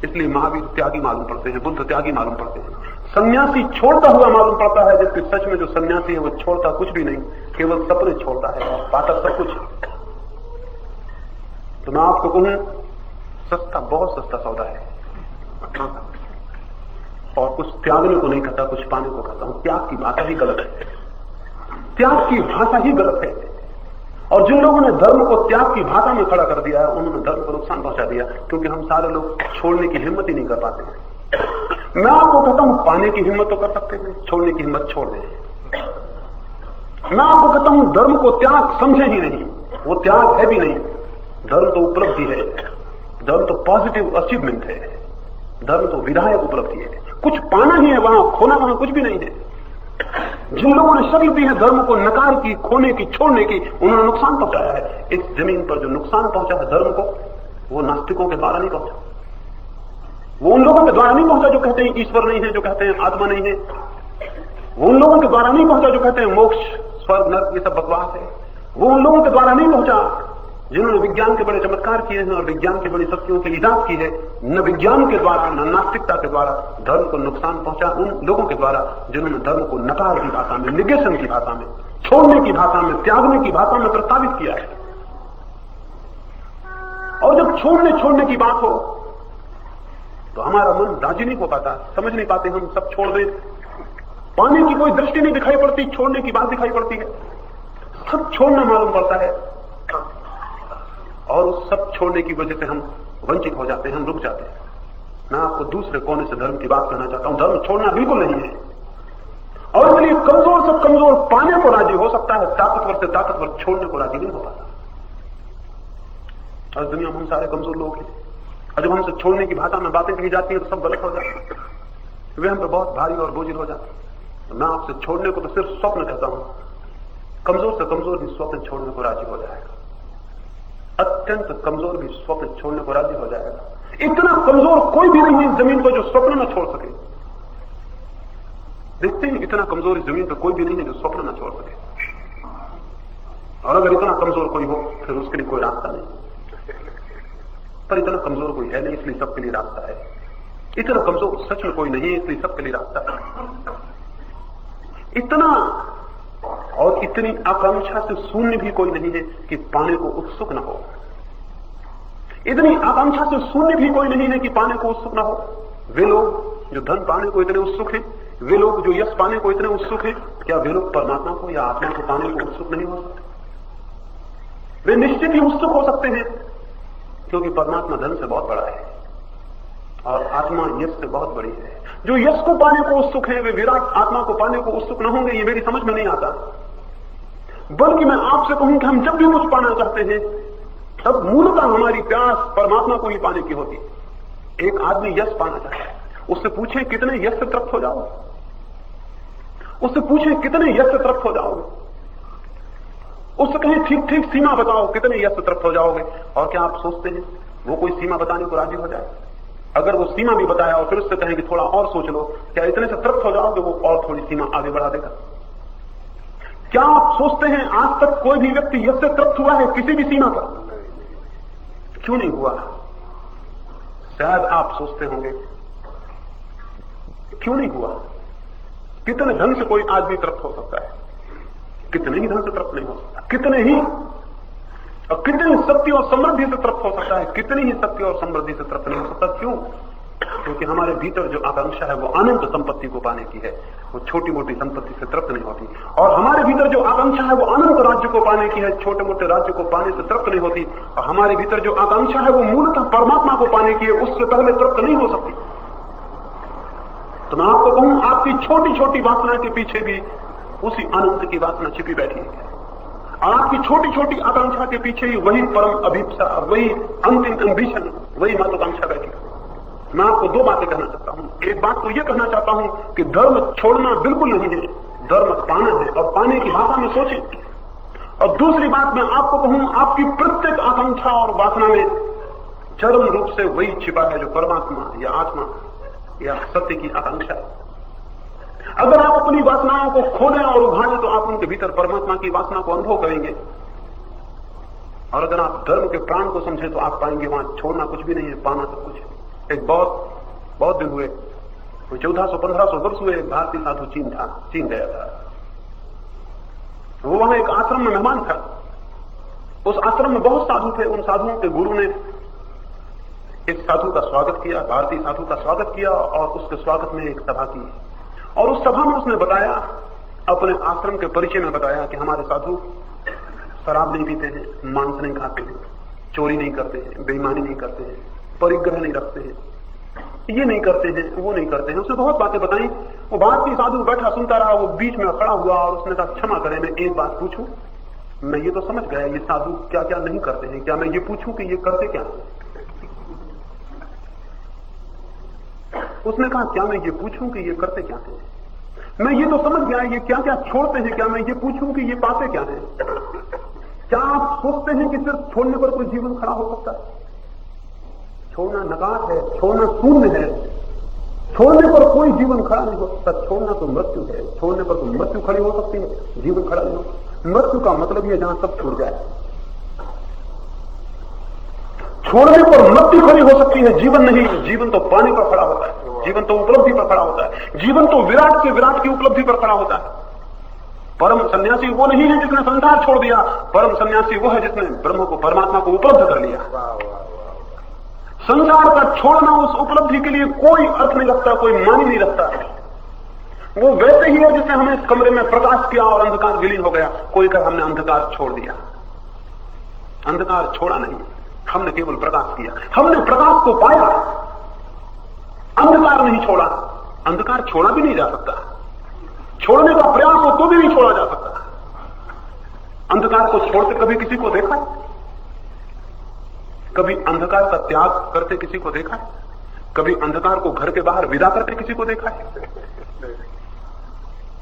इसलिए महावीर त्यागी मालूम पड़ते हैं, बुद्ध त्यागी मालूम पड़ते हैं। सन्यासी छोड़ता हुआ मालूम पड़ता है, जबकि सच में जो सन्यासी है वो छोड़ता कुछ भी नहीं, केवल सपने छोड़ता है और पाता सब कुछ। तो मैं आपको कहूं, सस्ता, बहुत सस्ता सौदा है, और कुछ त्यागने को नहीं कहता, कुछ पाने को कहता हूं। त्याग की भाषा ही गलत है, त्याग की भाषा ही गलत है। और जिन लोगों ने धर्म को त्याग की भाषा में खड़ा कर दिया है उन्होंने धर्म को नुकसान पहुंचा दिया, क्योंकि हम सारे लोग छोड़ने की हिम्मत ही नहीं कर पाते। मैं आपको कहता हूं पाने की हिम्मत तो कर सकते हैं, छोड़ने की हिम्मत छोड़ दें। मैं आपको कहता हूं धर्म को त्याग समझे ही नहीं, वो त्याग है भी नहीं। धर्म तो उपलब्धि है, धर्म तो पॉजिटिव अचीवमेंट है, धर्म तो विधायक उपलब्धि है। कुछ पाना ही है, वहां खोना वहां कुछ भी नहीं है। जिन लोगों ने शक्ल दी है धर्म को नकार की, खोने की, छोड़ने की, उन्होंने नुकसान पहुंचाया है। इस जमीन पर जो नुकसान पहुंचा है धर्म को, वो नास्तिकों के द्वारा नहीं पहुंचा, वो उन लोगों के द्वारा नहीं पहुंचा जो कहते हैं ईश्वर नहीं है, जो कहते हैं आत्मा नहीं है, वो उन लोगों के द्वारा नहीं पहुंचा जो कहते हैं मोक्ष, स्वर्ग, नर्क, ये सब बकवास है। वो उन लोगों के द्वारा नहीं पहुंचा जिन्होंने विज्ञान के बड़े चमत्कार किए हैं और विज्ञान की बड़ी शक्तियों की ईजाद की है। न विज्ञान के द्वारा न नास्तिकता के द्वारा धर्म को नुकसान पहुंचा उन लोगों के द्वारा जिन्होंने धर्म को नकार की भाषा में, निगेशन की भाषा में, छोड़ने की भाषा में, त्यागने की भाषा में प्रस्तावित किया है। और जब छोड़ने की बात हो तो हमारा मन राजी नहीं हो पाता, समझ नहीं पाते हम सब छोड़ दें। पाने की कोई दृष्टि नहीं दिखाई पड़ती, छोड़ने की बात दिखाई पड़ती है। सब छोड़ना मालूम पड़ता है और उस सब छोड़ने की वजह से हम वंचित हो जाते हैं, हम रुक जाते हैं। मैं आपको दूसरे कोने से धर्म की बात करना चाहता हूं। धर्म छोड़ना बिल्कुल नहीं है, और इसलिए कमजोर से कमजोर पाने को राजी हो सकता है, ताकतवर से ताकतवर छोड़ने को राजी नहीं हो पाता। और दुनिया में हम सारे कमजोर लोग हैं, और जब हमसे छोड़ने की भाषा में बातें कही जाती है तो सब गलत हो जाती है, वे हम पे बहुत भारी और बोझिल हो जाते हैं। तो मैं आपसे छोड़ने को तो सिर्फ स्वप्न कहता हूं। कमजोर से कमजोर भी स्वप्न छोड़ने को राजी हो जाएगा, अत्यंत कमजोर भी स्वप्न छोड़ने को राजी हो जाएगा। इतना कमजोर कोई भी नहीं है जमीन पर जो स्वप्न न छोड़ सके। देखते हैं, इतना कमजोर इस जमीन पर कोई भी नहीं है जो स्वप्न न छोड़ सके। और अगर इतना कमजोर कोई हो फिर उसके लिए कोई रास्ता नहीं, पर इतना कमजोर कोई है नहीं, इसलिए सबके लिए रास्ता है। इतना कमजोर सच में कोई नहीं है, इसलिए सबके लिए रास्ता है। इतना और इतनी आकांक्षा से शून्य भी कोई नहीं है कि पाने को उत्सुक न हो। इतनी आकांक्षा से शून्य भी कोई नहीं है कि पाने को उत्सुक न हो। वे लोग जो धन पाने को इतने उत्सुक हैं, वे लोग जो यश पाने को इतने उत्सुक हैं, क्या वे लोग परमात्मा को या आत्मा को पाने को उत्सुक नहीं हो सकते? वे निश्चित ही उत्सुक हो सकते हैं, क्योंकि परमात्मा धन से बहुत बड़ा है और आत्मा यश से बहुत बड़ी है। जो यश को पाने को उत्सुक है वे विराट आत्मा को पाने को उत्सुक न होंगे, ये मेरी समझ में नहीं आता। बल्कि मैं आपसे कहूं कि हम जब भी कुछ पाना चाहते हैं तब मूलतः हमारी प्यास परमात्मा को ही पाने की होती। एक आदमी यश पाना चाहता है, उससे पूछे कितने यश से तृप्त हो जाओगे, उससे पूछे कितने यश से तृप्त हो जाओगे, उससे कहें ठीक ठीक सीमा बताओ कितने यश से तृप्त हो जाओगे, और क्या आप सोचते हैं वो कोई सीमा बताने को राजी हो जाए? अगर वो सीमा भी बताया और फिर उससे कहें कि थोड़ा और सोच लो, क्या इतने से तृप्त हो जाओगे? वो और थोड़ी सीमा आगे बढ़ा देगा। क्या आप सोचते हैं आज तक कोई भी व्यक्ति यश से तृप्त हुआ है किसी भी सीमा पर? क्यों नहीं हुआ? शायद आप सोचते होंगे क्यों नहीं हुआ? कितने धन से कोई आदमी तृप्त हो सकता है, कितने ही धन से तृप्त नहीं हो सकता, कितने ही और कितनी शक्ति और समृद्धि से तृप्त हो सकता है, कितनी ही शक्ति और समृद्धि से तृप्त नहीं हो सकता। क्यों? क्योंकि हमारे भीतर जो आकांक्षा है वो अनंत संपत्ति को पाने की है, वो छोटी मोटी संपत्ति से तृप्त नहीं होती। और हमारे भीतर जो आकांक्षा है वो अनंत राज्य को पाने की है, छोटे मोटे राज्य को पाने से तृप्त नहीं होती। और हमारे भीतर जो आकांक्षा है वो मूलतः परमात्मा को पाने की है, उससे पहले तृप्त नहीं हो सकती। तो मैं आपको कहूं, आपकी छोटी छोटी वासना के पीछे भी उसी अनंत की वासना छिपी बैठी है, और आपकी छोटी छोटी आकांक्षा के पीछे ही वही परम अभिप्सा, वही अंतिम एम्बिशन, वही महत्वाकांक्षा बैठी है। मैं आपको दो बातें कहना चाहता हूं। एक बात तो यह कहना चाहता हूं कि धर्म छोड़ना बिल्कुल नहीं है, धर्म पाना है, और पाने की भाषा में सोचें। और दूसरी बात मैं आपको कहूं, आपकी प्रत्येक आकांक्षा और वासना में चरम रूप से वही छिपा है जो परमात्मा या आत्मा या सत्य की आकांक्षा है। अगर आप अपनी वासनाओं को खोलें और उभारें तो आप उनके भीतर परमात्मा की वासना को अनुभव करेंगे। और अगर आप धर्म के प्राण को समझें तो आप पाएंगे वहां छोड़ना कुछ भी नहीं है, पाना सब कुछ है। एक बहुत दिन हुए, 1400-1500 वर्ष हुए, एक भारतीय साधु चीन गया था। वो वहां एक आश्रम में मेहमान था। उस आश्रम में बहुत साधु थे। उन साधुओं के गुरु ने एक साधु का स्वागत किया, भारतीय साधु का स्वागत किया, और उसके स्वागत में एक सभा की। और उस सभा में उसने बताया, अपने आश्रम के परिचय में बताया कि हमारे साधु शराब नहीं पीते हैं, मांस नहीं खाते हैं, चोरी नहीं करते हैं, बेईमानी नहीं करते हैं, परिग्रह नहीं रखते हैं, ये नहीं करते हैं, वो नहीं करते हैं। उसने बहुत बातें बताई। वो भारतीय साधु बैठा सुनता रहा। वो बीच में खड़ा हुआ और उसने कहा, क्षमा करें, मैं एक बात पूछूं? मैं ये तो समझ गया ये साधु क्या क्या नहीं करते हैं, क्या मैं ये पूछूं कि ये करते क्या है? उसने कहा, क्या मैं ये पूछूं कि ये करते क्या है? मैं ये तो समझ गया ये क्या क्या छोड़ते हैं, क्या मैं ये पूछूं कि ये पाते क्या है? क्या आप सोचते हैं कि सिर्फ छोड़ने पर कोई जीवन खड़ा हो सकता है? छोड़ना नकार है, छोड़ना शून्य है, छोड़ने पर कोई जीवन खड़ा नहीं हो सकता। छोड़ना तो मृत्यु है, छोड़ने पर तो मृत्यु खड़ी हो सकती है, जीवन खड़ा नहीं हो। मृत्यु का मतलब है जहां सब छूट जाए। छोड़ने पर मृत्यु खड़ी हो सकती है, जीवन नहीं। जीवन तो पाने पर खड़ा होता है, जीवन तो उपलब्धि पर खड़ा होता है, जीवन तो विराट से विराट की उपलब्धि पर खड़ा होता है। परम सन्यासी वो नहीं है जिसने संसार छोड़ दिया, परम सन्यासी वो है जिसने ब्रह्म को, परमात्मा को उपलब्ध कर लिया। संसार का छोड़ना उस उपलब्धि के लिए कोई अर्थ नहीं रखता, कोई मानी नहीं रखता है। वो वैसे ही है जैसे हमने इस कमरे में प्रकाश किया और अंधकार विलीन हो गया। कोई कहे हमने अंधकार छोड़ दिया। अंधकार छोड़ा नहीं, हमने केवल प्रकाश किया। हमने प्रकाश को पाया, अंधकार नहीं छोड़ा। अंधकार छोड़ा भी नहीं जा सकता, छोड़ने का प्रयास हो तो भी नहीं छोड़ा जा सकता। अंधकार को छोड़ते कभी किसी को देखा है? कभी अंधकार का त्याग करते किसी को देखा है? कभी अंधकार को घर के बाहर विदा करते किसी को देखा है?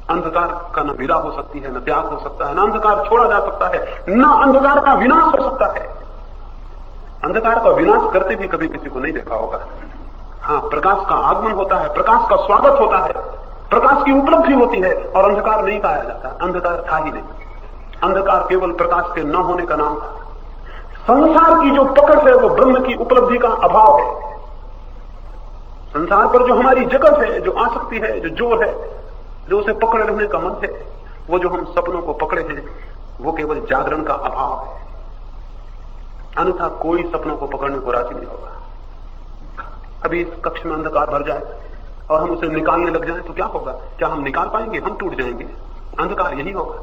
अंधकार का न विदा हो सकती है, न त्याग हो सकता है, न अंधकार छोड़ा जा सकता है, न अंधकार का विनाश हो सकता है। अंधकार का विनाश करते भी कभी किसी को नहीं देखा होगा। हाँ, प्रकाश का आगमन होता है, प्रकाश का स्वागत होता है, प्रकाश की उपलब्धि होती है, और अंधकार नहीं पाया जाता। अंधकार था ही नहीं, अंधकार केवल प्रकाश के न होने का नाम था। संसार की जो पकड़ है वो ब्रह्म की उपलब्धि का अभाव है। संसार पर जो हमारी जगत है, जो आसक्ति है, जो जोर है, जो उसे पकड़े रहने का मन है, वो जो हम सपनों को पकड़े हैं, वो केवल जागरण का अभाव है। अन्यथा कोई सपनों को पकड़ने को राजी नहीं होगा। अभी इस कक्ष में अंधकार भर जाए और हम उसे निकालने लग जाएं तो क्या होगा? क्या हम निकाल पाएंगे? हम टूट जाएंगे। अंधकार यही होगा।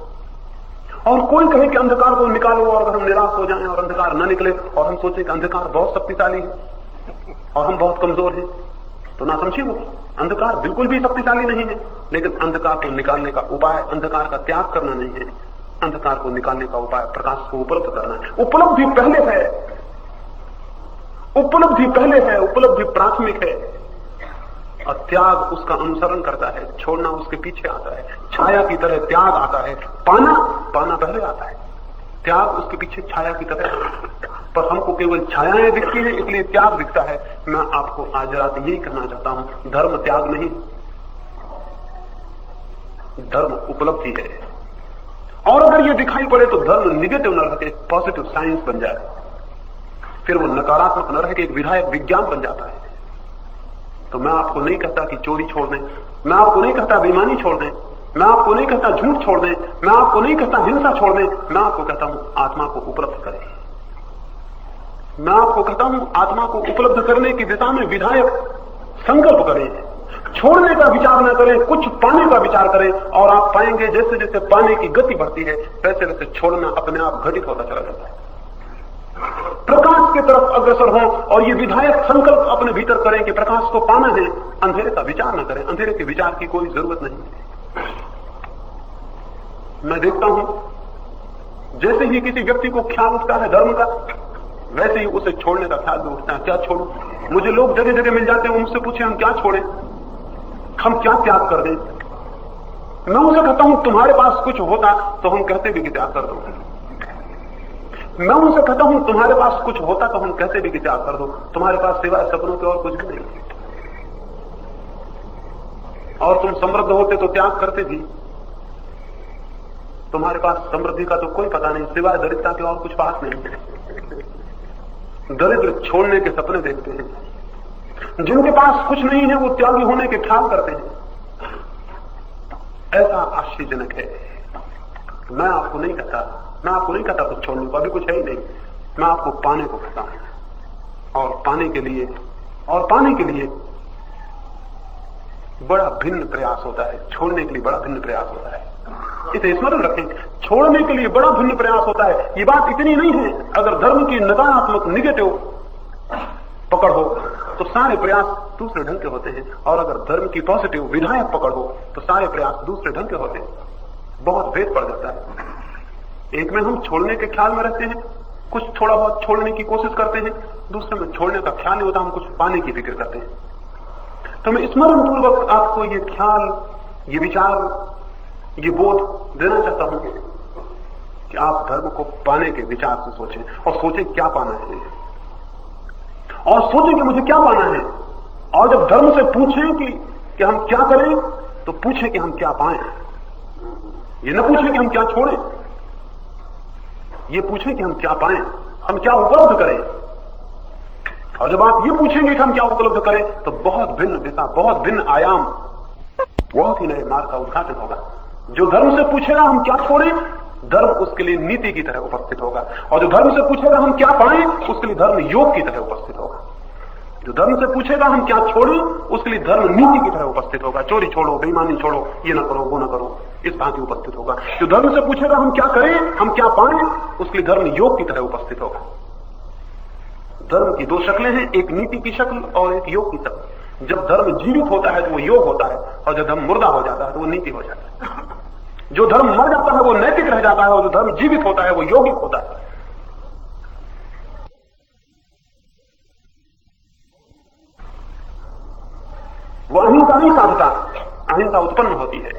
और कोई कहे कि अंधकार को निकालो, और अगर हम निराश हो जाएं और अंधकार न निकले और हम सोचें कि अंधकार बहुत शक्तिशाली है और हम बहुत कमजोर हैं, तो ना समझिए, वो अंधकार बिल्कुल भी शक्तिशाली नहीं है। लेकिन अंधकार को निकालने का उपाय अंधकार का त्याग करना नहीं है, अंधकार को निकालने का उपाय प्रकाश को उपलब्ध करना है। उपलब्धि पहले है, उपलब्धि पहले है, उपलब्धि प्राथमिक है, और त्याग उसका अनुसरण करता है, छोड़ना उसके पीछे आता है। छाया की तरह त्याग आता है, पाना पहले आता है, त्याग उसके पीछे छाया की तरह। पर हमको केवल छायाएं दिखती हैं, इसलिए त्याग दिखता है। मैं आपको आज रात यही कहना चाहता हूं, धर्म त्याग नहीं, धर्म उपलब्धि है। और अगर ये दिखाई पड़े तो धर्म निगेटिव न रह के पॉजिटिव साइंस बन जाए, फिर वो नकारात्मक न रह के एक विधायक विज्ञान बन जाता है। तो मैं आपको नहीं कहता कि चोरी छोड़ दें, मैं आपको नहीं कहता बेईमानी छोड़ दें, मैं आपको नहीं कहता झूठ छोड़ दें, मैं आपको नहीं कहता हिंसा छोड़ दें, मैं आपको कहता हूं आत्मा को उपलब्ध करें। मैं आपको कहता हूं आत्मा को उपलब्ध करने की दिशा में विधायक संकल्प करें, छोड़ने का विचार न करें, कुछ पाने का विचार करें, और आप पाएंगे जैसे जैसे पाने की गति बढ़ती है वैसे वैसे छोड़ना अपने आप घटित होता चला जाता है। प्रकाश की तरफ अग्रसर हो और ये विधायक संकल्प अपने भीतर करें कि प्रकाश को पाना है, अंधेरे का विचार न करें। अंधेरे के विचार की कोई जरूरत नहीं। मैं देखता हूं जैसे ही किसी व्यक्ति को ख्याल उठता है धर्म का, वैसे ही उसे छोड़ने का ख्याल भी उठता है। क्या छोड़ूं? मुझे लोग जगह जगह मिल जाते हैं, मुझसे पूछे हम क्या छोड़ें, हम क्या त्याग कर दें। मैं उनसे कहता हूं तुम्हारे पास कुछ होता तो हम कहते भी कि त्याग कर दो। मैं उनसे कहता हूं तुम्हारे पास कुछ होता तो हम कहते भी कि त्याग कर दो। तुम्हारे पास सिवाय सपनों के और कुछ भी नहीं, और तुम समृद्ध होते तो त्याग करते भी। तुम्हारे पास समृद्धि का तो कोई पता नहीं, सिवाय दरिद्रता के और कुछ पास नहीं। दरिद्र छोड़ने के सपने देखते हैं, जिनके पास कुछ नहीं है वो त्यागी होने के ख्याल करते हैं। ऐसा आश्चर्यजनक है। मैं आपको नहीं कहता कुछ छोड़ने को, अभी कुछ है ही नहीं। मैं आपको पाने को कहता हूं, और पाने के लिए बड़ा भिन्न प्रयास होता है, छोड़ने के लिए बड़ा भिन्न प्रयास होता है। इसे स्मरण रखें, छोड़ने के लिए बड़ा भिन्न प्रयास होता है। ये बात इतनी नहीं है, अगर धर्म की नकारात्मक निगेटिव पकड़ हो तो सारे प्रयास दूसरे ढंग के होते हैं, और अगर धर्म की पॉजिटिव विधायक पकड़ हो तो सारे प्रयास दूसरे ढंग के होते हैं। बहुत भेद पड़ जाता है। एक में हम छोड़ने के ख्याल में रहते हैं, कुछ थोड़ा बहुत छोड़ने की कोशिश करते हैं, दूसरे में छोड़ने का ख्याल नहीं होता, हम कुछ पाने की फिक्र करते हैं। तो मैं स्मरण पूर्वक आपको ये ख्याल, ये विचार, ये बोध देना चाहता हूं कि आप धर्म को पाने के विचार से सोचें, और सोचें क्या पाना है, और सोचें कि मुझे क्या पाना है। और जब धर्म से पूछें कि हम क्या करें, तो पूछें कि हम क्या पाएं। ये न पूछें कि हम क्या छोड़ें, ये पूछें कि हम क्या पाएं, हम क्या उपलब्ध करें। और जब आप ये पूछेंगे कि हम क्या उपलब्ध करें, तो बहुत भिन्न दिशा, बहुत भिन्न आयाम, बहुत ही नए मार्ग का उद्घाटन होगा। जो धर्म से पूछेगा हम क्या छोड़ें, धर्म उसके लिए नीति की तरह उपस्थित होगा, और जो धर्म से पूछेगा हम क्या पाएं, उसके लिए धर्म योग की तरह उपस्थित होगा। जो धर्म से पूछेगा हम क्या छोड़ें, उसके लिए धर्म नीति की तरह उपस्थित होगा। चोरी छोड़ो, बेईमानी छोड़ो, ये ना करो, वो ना करो, इस भांति उपस्थित होगा। जो धर्म से पूछेगा हम क्या करें, हम क्या पाएं, उसके लिए धर्म योग की तरह उपस्थित होगा। धर्म की दो शक्लें हैं, एक नीति की शक्ल और एक योग की शक्ल। जब धर्म जीवित होता है तो वो योग होता है, और जब धर्म मुर्दा हो जाता है तो वो नीति हो जाता है। जो धर्म मर जाता है वो नैतिक रह जाता है, और जो धर्म जीवित होता है वो यौगिक होता है। वो अहिंसा नहीं साधता, अहिंसा उत्पन्न होती है।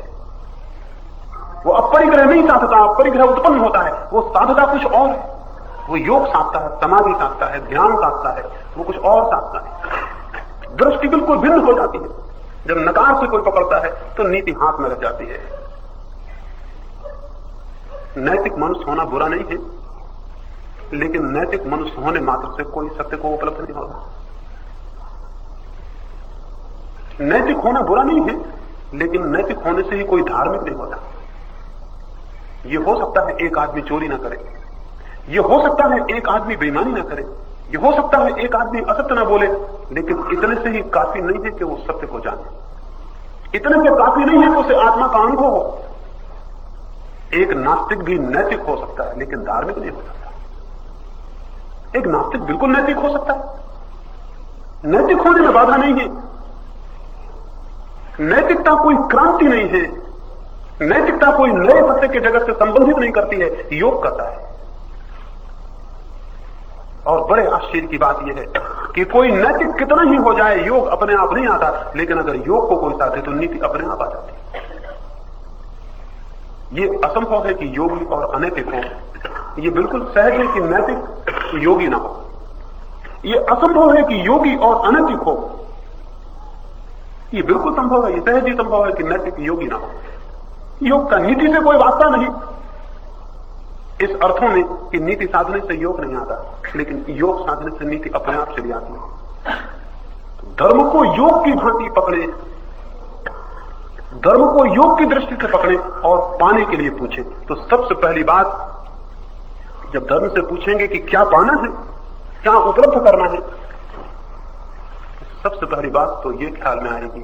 वो अपरिग्रह नहीं साधता, अपरिग्रह उत्पन्न होता है। वो साधता कुछ और है। वो योग साधता है, समाधि साधता है, ध्यान साधता है, वो कुछ और साधता है। दृष्टि बिल्कुल भिन्न हो जाती है। जब नकार से कोई पकड़ता है तो नीति हाथ में रह जाती है। नैतिक मनुष्य होना बुरा नहीं है, लेकिन नैतिक मनुष्य होने मात्र से कोई सत्य को उपलब्ध नहीं होगा। नैतिक होना बुरा नहीं है, लेकिन नैतिक होने से ही कोई धार्मिक नहीं होता। ये हो सकता है एक आदमी चोरी ना करे, ये हो सकता है एक आदमी बेईमानी ना करे, ये हो सकता है एक आदमी असत्य ना बोले, लेकिन इतने से ही काफी नहीं है कि वो सत्य को जाने। इतने से काफी नहीं है कि उसे आत्मा का अनुभव हो। एक नास्तिक भी नैतिक हो सकता है, लेकिन धार्मिक नहीं हो सकता। एक नास्तिक बिल्कुल नैतिक हो सकता है। नैतिक होने में बाधा नहीं है। नैतिकता कोई क्रांति नहीं है। नैतिकता कोई नए सत्य के जगत से संबंधित नहीं करती है, योग करता है। और बड़े आश्चर्य की बात यह है कि कोई नैतिक कितना ही हो जाए, योग अपने आप नहीं आता। लेकिन अगर योग को कोई साधे तो नीति अपने आप आ जाती है। ये असंभव है कि योगी और अनैतिक हो। ये बिल्कुल सहज है कि नैतिक योगी ना हो। ये असंभव है कि योगी और अनैतिक हो। ये बिल्कुल संभव है, ये सहज ही संभव है कि नैतिक योगी ना हो। योग का नीति से कोई वास्ता नहीं, इस अर्थों में कि नीति साधने से योग नहीं आता, लेकिन योग साधने से नीति अपने आप चली आती है। धर्म को योग की भांति पकड़े, धर्म को योग की दृष्टि से पकड़े और पाने के लिए पूछे। तो सबसे पहली बात, जब धर्म से पूछेंगे कि क्या पाना है, क्या उपलब्ध करना है, सबसे पहली बात तो ये ख्याल में आएगी,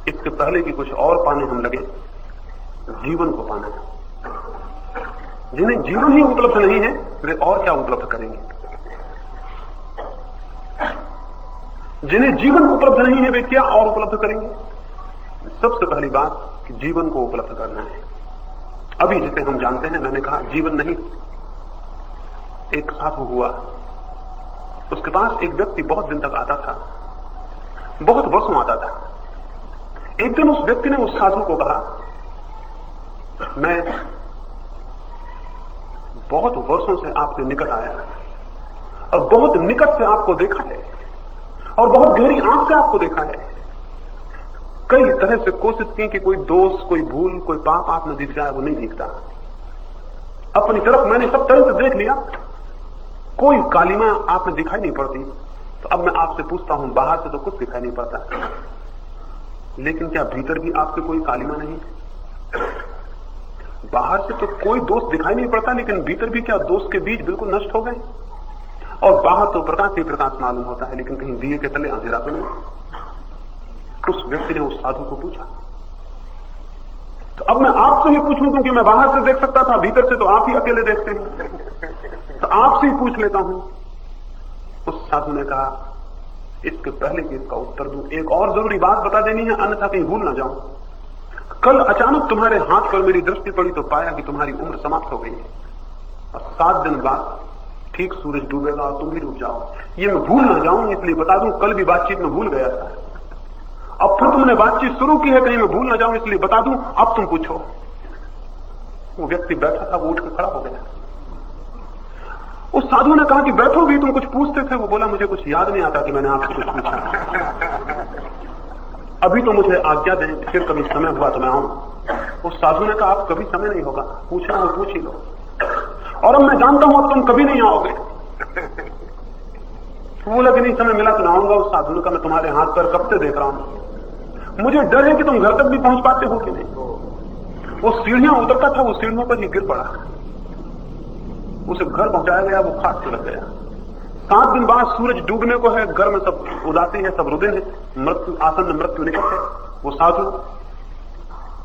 इसके पहले कि कुछ और पाने हम लगे, जीवन को पाना है। जिन्हें जीवन ही उपलब्ध नहीं है वे और क्या उपलब्ध करेंगे। जिन्हें जीवन उपलब्ध नहीं है वे क्या और उपलब्ध करेंगे। सबसे पहली बात कि जीवन को उपलब्ध करना है। अभी जिसे हम जानते हैं, मैंने कहा जीवन नहीं। एक साधु हुआ, उसके पास एक व्यक्ति बहुत दिन तक आता था, बहुत वर्षों आता था। एक दिन उस व्यक्ति ने उस साधु को कहा, मैं बहुत वर्षों से आपके निकट आया और बहुत निकट से आपको देखा है और बहुत गहरी आंख से आपको देखा है। कई तरह से कोशिश की कि कोई दोष, कोई भूल, कोई पाप आप में दिख जाए, वो नहीं दिखता। अपनी तरफ मैंने सब तरह से देख लिया, कोई कालिमा आप में दिखाई नहीं पड़ती। तो अब मैं आपसे पूछता हूं, बाहर से तो कुछ दिखाई नहीं पड़ता, लेकिन क्या भीतर भी आपके कोई कालिमा नहीं? बाहर से तो कोई दोष दिखाई नहीं पड़ता, लेकिन भीतर भी क्या दोष के बीज बिल्कुल नष्ट हो गए? और बाहर तो प्रकाश ही प्रकाश मालूम होता है, लेकिन कहीं दिए के तले अंधेरा तो नहीं। उस व्यक्ति ने उस साधु को पूछा। तो अब मैं आपसे ही पूछूं, क्योंकि मैं बाहर से देख सकता था, भीतर से तो आप ही अकेले देखते हैं, तो आपसे ही पूछ लेता हूं। उस साधु ने कहा, इसके पहले कि इसका उत्तर दूं, एक और जरूरी बात बता देनी है, अन्यथा कहीं भूल ना जाऊं। कल अचानक तुम्हारे हाथ पर मेरी दृष्टि पड़ी तो पाया कि तुम्हारी उम्र समाप्त हो गई है, और 7 दिन बाद ठीक सूरज डूबेगा और तुम भी डूब जाओ। ये मैं भूल ना जाऊं, इसलिए बता दूं, कल भी बातचीत में भूल गया था। अब फिर तुमने बातचीत शुरू की है, कहीं मैं भूल ना जाऊं, इसलिए बता दूं, अब तुम पूछो। वो व्यक्ति बैठा था, वो उठ के खड़ा हो गया। उस साधु ने कहा कि बैठो भी, तुम कुछ पूछते थे। वो बोला, मुझे कुछ याद नहीं आता कि मैंने आपसे कुछ पूछा। अभी तो मुझे आज्ञा दें, फिर कभी समय हुआ तो मैं आऊं। उस साधु ने कहा, आप कभी समय नहीं होगा, पूछना हो पूछ ही लो, और अब मैं जानता हूं अब तुम कभी नहीं आओगे। वो बोला कि नहीं, समय मिला तो मैं आऊंगा। उस साधु ने कहा, मैं तुम्हारे हाथ पर कब से देख रहा हूं, मुझे डर है कि तुम घर तक भी पहुंच पाते हो कि नहीं। वो सीढ़ियां उतरता था, वो सीढ़ियों पर ही गिर पड़ा, उसे घर पहुंचाया गया, वो खाट से लग गया। 7 दिन बाद सूरज डूबने को है, घर में सब उदासी है, सब रुदिन है, मृत्यु आसन्न, मृत्यु निकट है। वो साधु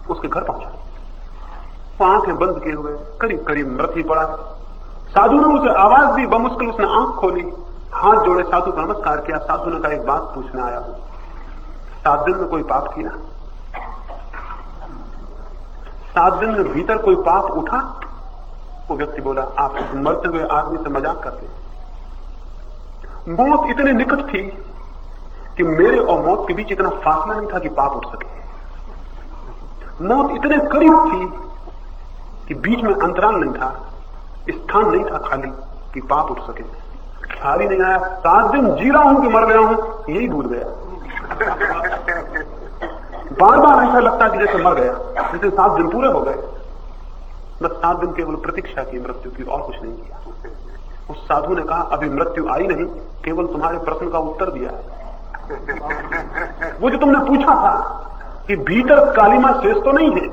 उसके घर पहुंचा, वो आंखें बंद किए हुए करीब करीब मृत ही पड़ा है। साधु ने उसे आवाज दी, बमुश्किल उसने आंख खोली, हाथ जोड़े साधु को नमस्कार किया। साधु ने कहा, एक बात पूछने आया हूं, 7 दिन में कोई पाप किया? 7 दिन में भीतर कोई पाप उठा? वो व्यक्ति बोला, आप मरते हुए आदमी से मजाक करते। मौत इतने निकट थी कि मेरे और मौत के बीच इतना फासला नहीं था कि पाप उठ सके। मौत इतने करीब थी कि बीच में अंतराल नहीं था, स्थान नहीं था खाली कि पाप उठ सके। ख्याल ही नहीं आया। 7 दिन जी रहा हूं कि मर गया हूं, यही भूल गया। बार बार ऐसा लगता कि जैसे मर गया, जैसे 7 दिन पूरे हो गए। बस 7 दिन केवल प्रतीक्षा की मृत्यु की, और कुछ नहीं किया। उस साधु ने कहा, अभी मृत्यु आई नहीं, केवल तुम्हारे प्रश्न का उत्तर दिया है। वो जो तुमने पूछा था कि भीतर कालिमा शेष तो नहीं है,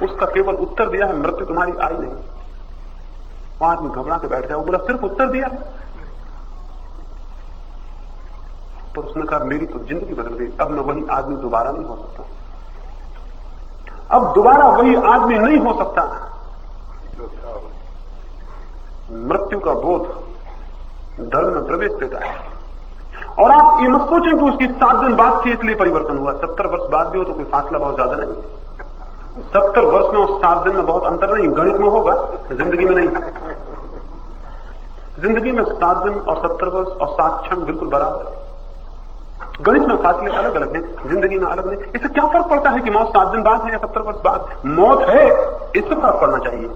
उसका केवल उत्तर दिया है, मृत्यु तुम्हारी आई नहीं। वो आदमी घबरा के बैठ गया। वो बोला, सिर्फ उत्तर दिया? तो उसने कहा, मेरी तो जिंदगी बदल गई, अब मैं वही आदमी दोबारा नहीं हो सकता। अब दोबारा वही आदमी नहीं हो सकता। मृत्यु का बोध धर्म में प्रवेश देता है। और आप ये मत सोचें कि उसकी 7 दिन बाद थी इसलिए परिवर्तन हुआ। 70 वर्ष बाद भी हो तो कोई फासला बहुत ज्यादा नहीं। 70 वर्ष में और 7 दिन में बहुत अंतर नहीं। गणित में होगा, जिंदगी में नहीं। जिंदगी में 7 दिन और 70 वर्ष और 7 क्षण बिल्कुल बराबर है। गणित में फासले अलग अलग हैं, जिंदगी में अलग नहीं। इससे क्या फर्क पड़ता है कि मौत 7 दिन बाद है या 70 वर्ष बाद? मौत है, इससे फर्क पड़ना चाहिए।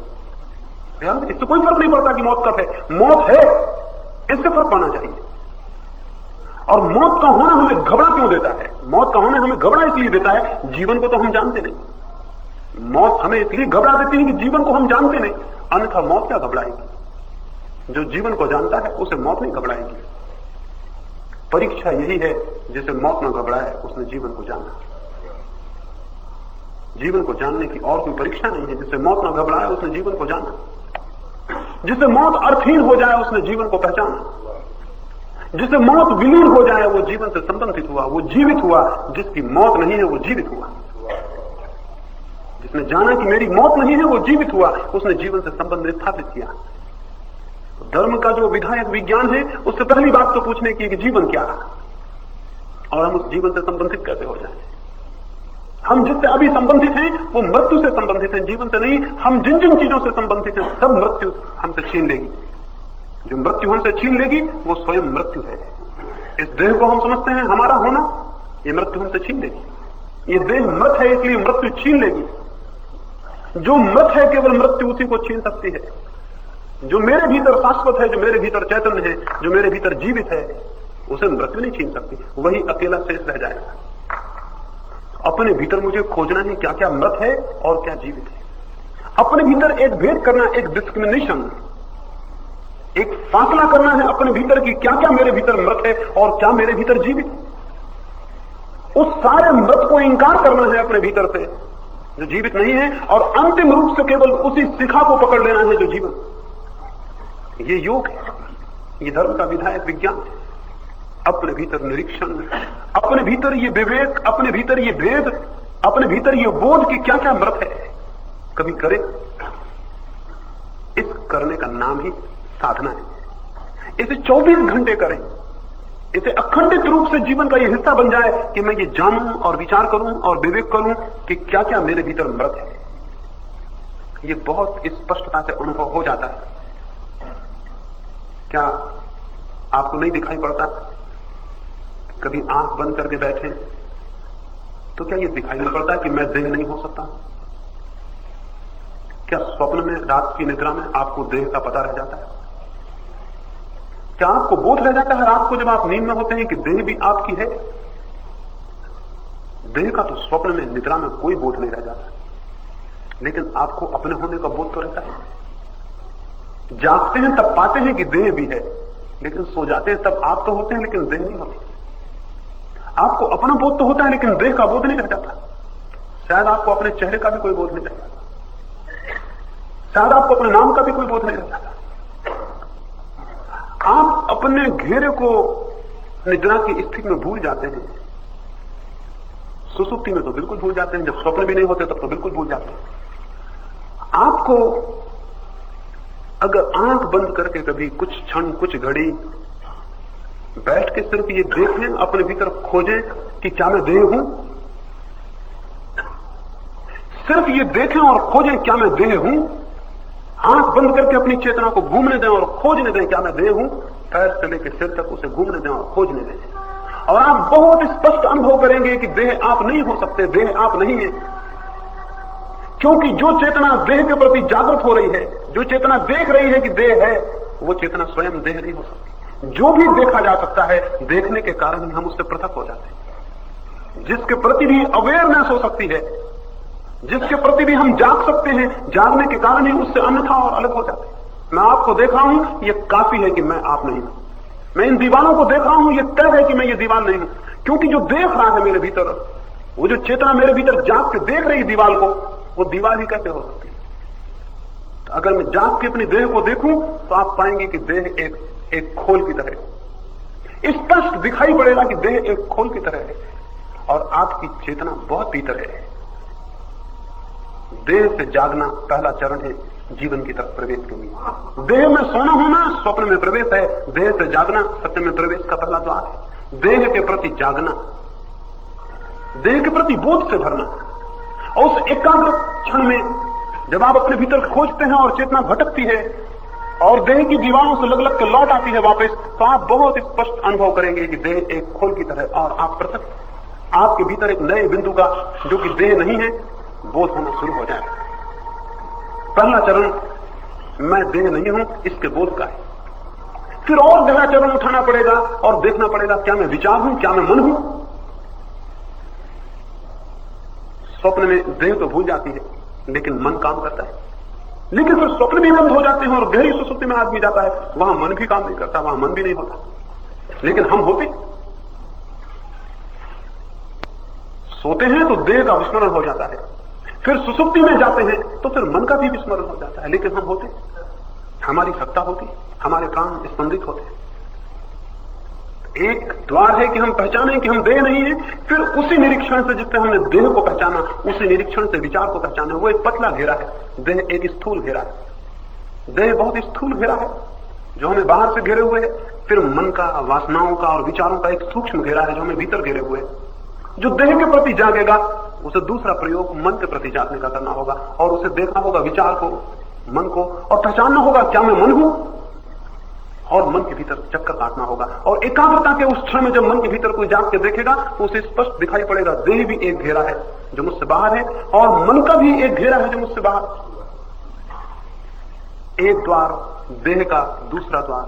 इससे कोई फर्क नहीं पड़ता कि मौत कब है। मौत है, इससे फर्क पड़ना चाहिए। और मौत का होना हमें घबरा क्यों देता है? मौत का होना हमें घबरा इसलिए देता है, जीवन को तो हम जानते नहीं। मौत हमें इसलिए घबरा देती है कि जीवन को हम जानते नहीं, अन्यथा मौत क्या घबराएगी? जो जीवन को जानता है उसे मौत नहीं घबराएगी। परीक्षा यही है, जिसे मौत न घबराए उसने जीवन को जाना। जीवन को जानने की और कोई परीक्षा नहीं है। जिसे मौत न घबराए उसने जीवन को जाना। जिसे मौत अर्थहीन हो जाए उसने जीवन को पहचाना। जिसे मौत विलीन हो जाए वो जीवन से संबंधित हुआ, वो जीवित हुआ। जिसकी मौत नहीं है वो जीवित हुआ। जिसने जाना कि मेरी मौत नहीं है वो जीवित हुआ, उसने जीवन से संबंध स्थापित किया। धर्म का जो विधायक विज्ञान है, उससे पहली बात तो पूछने की कि जीवन क्या है और हम उस जीवन से संबंधित कैसे हो जाए। हम जिससे अभी संबंधित हैं वो मृत्यु से संबंधित हैं, जीवन से नहीं। हम जिन जिन चीजों से संबंधित हैं सब मृत्यु हमसे छीन लेगी। जो मृत्यु हमसे छीन लेगी वो स्वयं मृत्यु है। इस देह को हम समझते हैं हमारा होना, ये मृत्यु हमसे छीन लेगी। ये देह मृत है इसलिए मृत्यु छीन लेगी। जो मृत है केवल मृत्यु उसी को छीन सकती है। जो मेरे भीतर शाश्वत है, जो मेरे भीतर चैतन्य है, जो मेरे भीतर जीवित है, उसे मृत्यु नहीं छीन सकती। वही अकेला शेष रह जाएगा। अपने भीतर मुझे खोजना है क्या क्या मृत है और क्या जीवित है। अपने भीतर एक भेद करना, एक डिस्क्रिमिनेशन, एक फासला करना है अपने भीतर की क्या क्या मेरे भीतर मृत है और क्या मेरे भीतर जीवित है। उस सारे मृत को इंकार करना है अपने भीतर से जो जीवित नहीं है, और अंतिम रूप से केवल उसी शिखा को पकड़ लेना है जो जीवन। ये योग है, ये धर्म का विधायक विज्ञान है। अपने भीतर निरीक्षण, अपने भीतर ये विवेक, अपने भीतर ये भेद, अपने भीतर ये बोध कि क्या क्या मृत है, कभी करे। इस करने का नाम ही साधना है। इसे 24 घंटे करें, इसे अखंडित रूप से जीवन का ये हिस्सा बन जाए कि मैं ये जानूं और विचार करूं और विवेक करूं कि क्या क्या मेरे भीतर मृत है। ये बहुत स्पष्टता से अनुभव हो जाता है। क्या आपको नहीं दिखाई पड़ता? कभी आंख बंद करके बैठे तो क्या ये दिखाई नहीं पड़ता कि मैं देह नहीं हो सकता? क्या स्वप्न में, रात की निद्रा में आपको देह का पता रह जाता है? क्या आपको बोध रह जाता है रात को जब आप नींद में होते हैं कि देह भी आपकी है? देह का तो स्वप्न में, निद्रा में कोई बोध नहीं रह जाता, लेकिन आपको अपने होने का बोध तो रहता है। जागते हैं तब पाते हैं कि देह भी है, लेकिन सो जाते हैं तब आप तो होते हैं लेकिन देह नहीं होती। आपको अपना बोध तो होता है लेकिन देह का बोध नहीं रह जाता। शायद आपको अपने चेहरे का भी कोई बोध नहीं रह जाता। शायद आपको अपने नाम का भी कोई बोध नहीं रह जाता। आप आप अपने घेरे को निद्रा की स्थिति में भूल जाते हैं, सुसुप्ति में तो बिल्कुल भूल जाते हैं, जब स्वप्न भी नहीं होते तब तो बिल्कुल भूल जाते हैं। आपको अगर आंख बंद करके कभी कुछ क्षण, कुछ घड़ी बैठ के सिर्फ ये देखें, अपने भीतर खोजें कि क्या मैं देह हूं, सिर्फ ये देखें और खोजें क्या मैं देह हूं, आंख बंद करके अपनी चेतना को घूमने दें और खोजने दें क्या मैं देह हूं, पैर से लेकर सिर तक उसे घूमने दें और खोजने दें, और आप बहुत स्पष्ट अनुभव करेंगे कि देह आप नहीं हो सकते, देह आप नहीं है। क्योंकि जो चेतना देह के प्रति जागृत हो रही है, जो चेतना देख रही है कि देह है, वो चेतना स्वयं देह नहीं हो सकती। जो भी देखा जा सकता है, देखने के कारण ही हम उससे पृथक हो जाते हैं। जिसके प्रति भी अवेयरनेस हो सकती है, जिसके प्रति भी हम जाग सकते हैं, जागने के कारण ही उससे अन्यथा और अलग हो जाते हैं। मैं आपको देख रहा हूं, यह काफी है कि मैं आप नहीं हूं। मैं इन दीवारों को देख रहा हूं, यह तय है कि मैं ये दीवार नहीं हूं। क्योंकि जो देख रहा है मेरे भीतर, वो जो चेतना मेरे भीतर जाग के देख रही दीवार को, वो दीवार ही कैसे हो सकती है? तो अगर मैं जाग के अपनी देह को देखूं तो आप पाएंगे कि देह एक खोल की तरह स्पष्ट दिखाई पड़ेगा कि देह एक खोल की तरह है और आपकी चेतना बहुत भीतर है। देह से जागना पहला चरण है जीवन की तरफ प्रवेश के लिए। देह में सोना होना स्वप्न में प्रवेश है, देह से जागना सत्य में प्रवेश का पहला द्वार है। देह के प्रति जागना, देह के प्रति बोध से भरना, और उस एकाग्र क्षण में जब आप अपने भीतर खोजते हैं और चेतना भटकती है और देह की दीवारों से लग लग के लौट आती है वापस, तो आप बहुत स्पष्ट अनुभव करेंगे कि देह एक खोल की तरह और आप पृथक, आपके भीतर एक नए बिंदु का जो कि देह नहीं है बोध होना शुरू हो जाए। पहला चरण मैं देह नहीं हूं इसके बोध का है। फिर और गहरा चरण उठाना पड़ेगा और देखना पड़ेगा क्या मैं विचार हूं, क्या मैं मन हूं। स्वप्न में देह तो भूल जाती है लेकिन मन काम करता है, लेकिन फिर स्वप्न भी बंद हो जाते हैं और गहरी सुसुप्ति में आदमी जाता है, वहां मन भी काम नहीं करता, वहां मन भी नहीं होता, लेकिन हम होते। सोते हैं तो देह का विस्मरण हो जाता है, फिर सुसुप्ति में जाते हैं तो फिर मन का भी विस्मरण हो जाता है, लेकिन हम होते, हमारी सत्ता होती, हमारे प्राण स्पंदित होते। एक द्वार है कि हम पहचानें कि हम देह नहीं है, फिर उसी निरीक्षण से जिससे हमने देह को पहचाना, उसी निरीक्षण से विचार को पहचाना। वो एक पतला घेरा है, देह एक स्थूल घेरा है। देह बहुत स्थूल घेरा है जो हमें बाहर से घेरे हुए है, फिर मन का, वासनाओं का और विचारों का एक सूक्ष्म घेरा है जो हमें भीतर घेरे हुए है। जो देह के प्रति जागेगा उसे दूसरा प्रयोग मन के प्रति जागने का करना होगा और उसे देखना होगा विचार को, मन को, और पहचानना होगा क्या मैं मन हूं, और मन के भीतर चक्कर काटना होगा। और एकाग्रता के उस क्षण में जब मन के भीतर कोई जाग के देखेगा तो उसे स्पष्ट दिखाई पड़ेगा देह भी एक घेरा है जो मुझसे बाहर है और मन का भी एक घेरा है जो मुझसे बाहर। एक द्वार देह का, दूसरा द्वार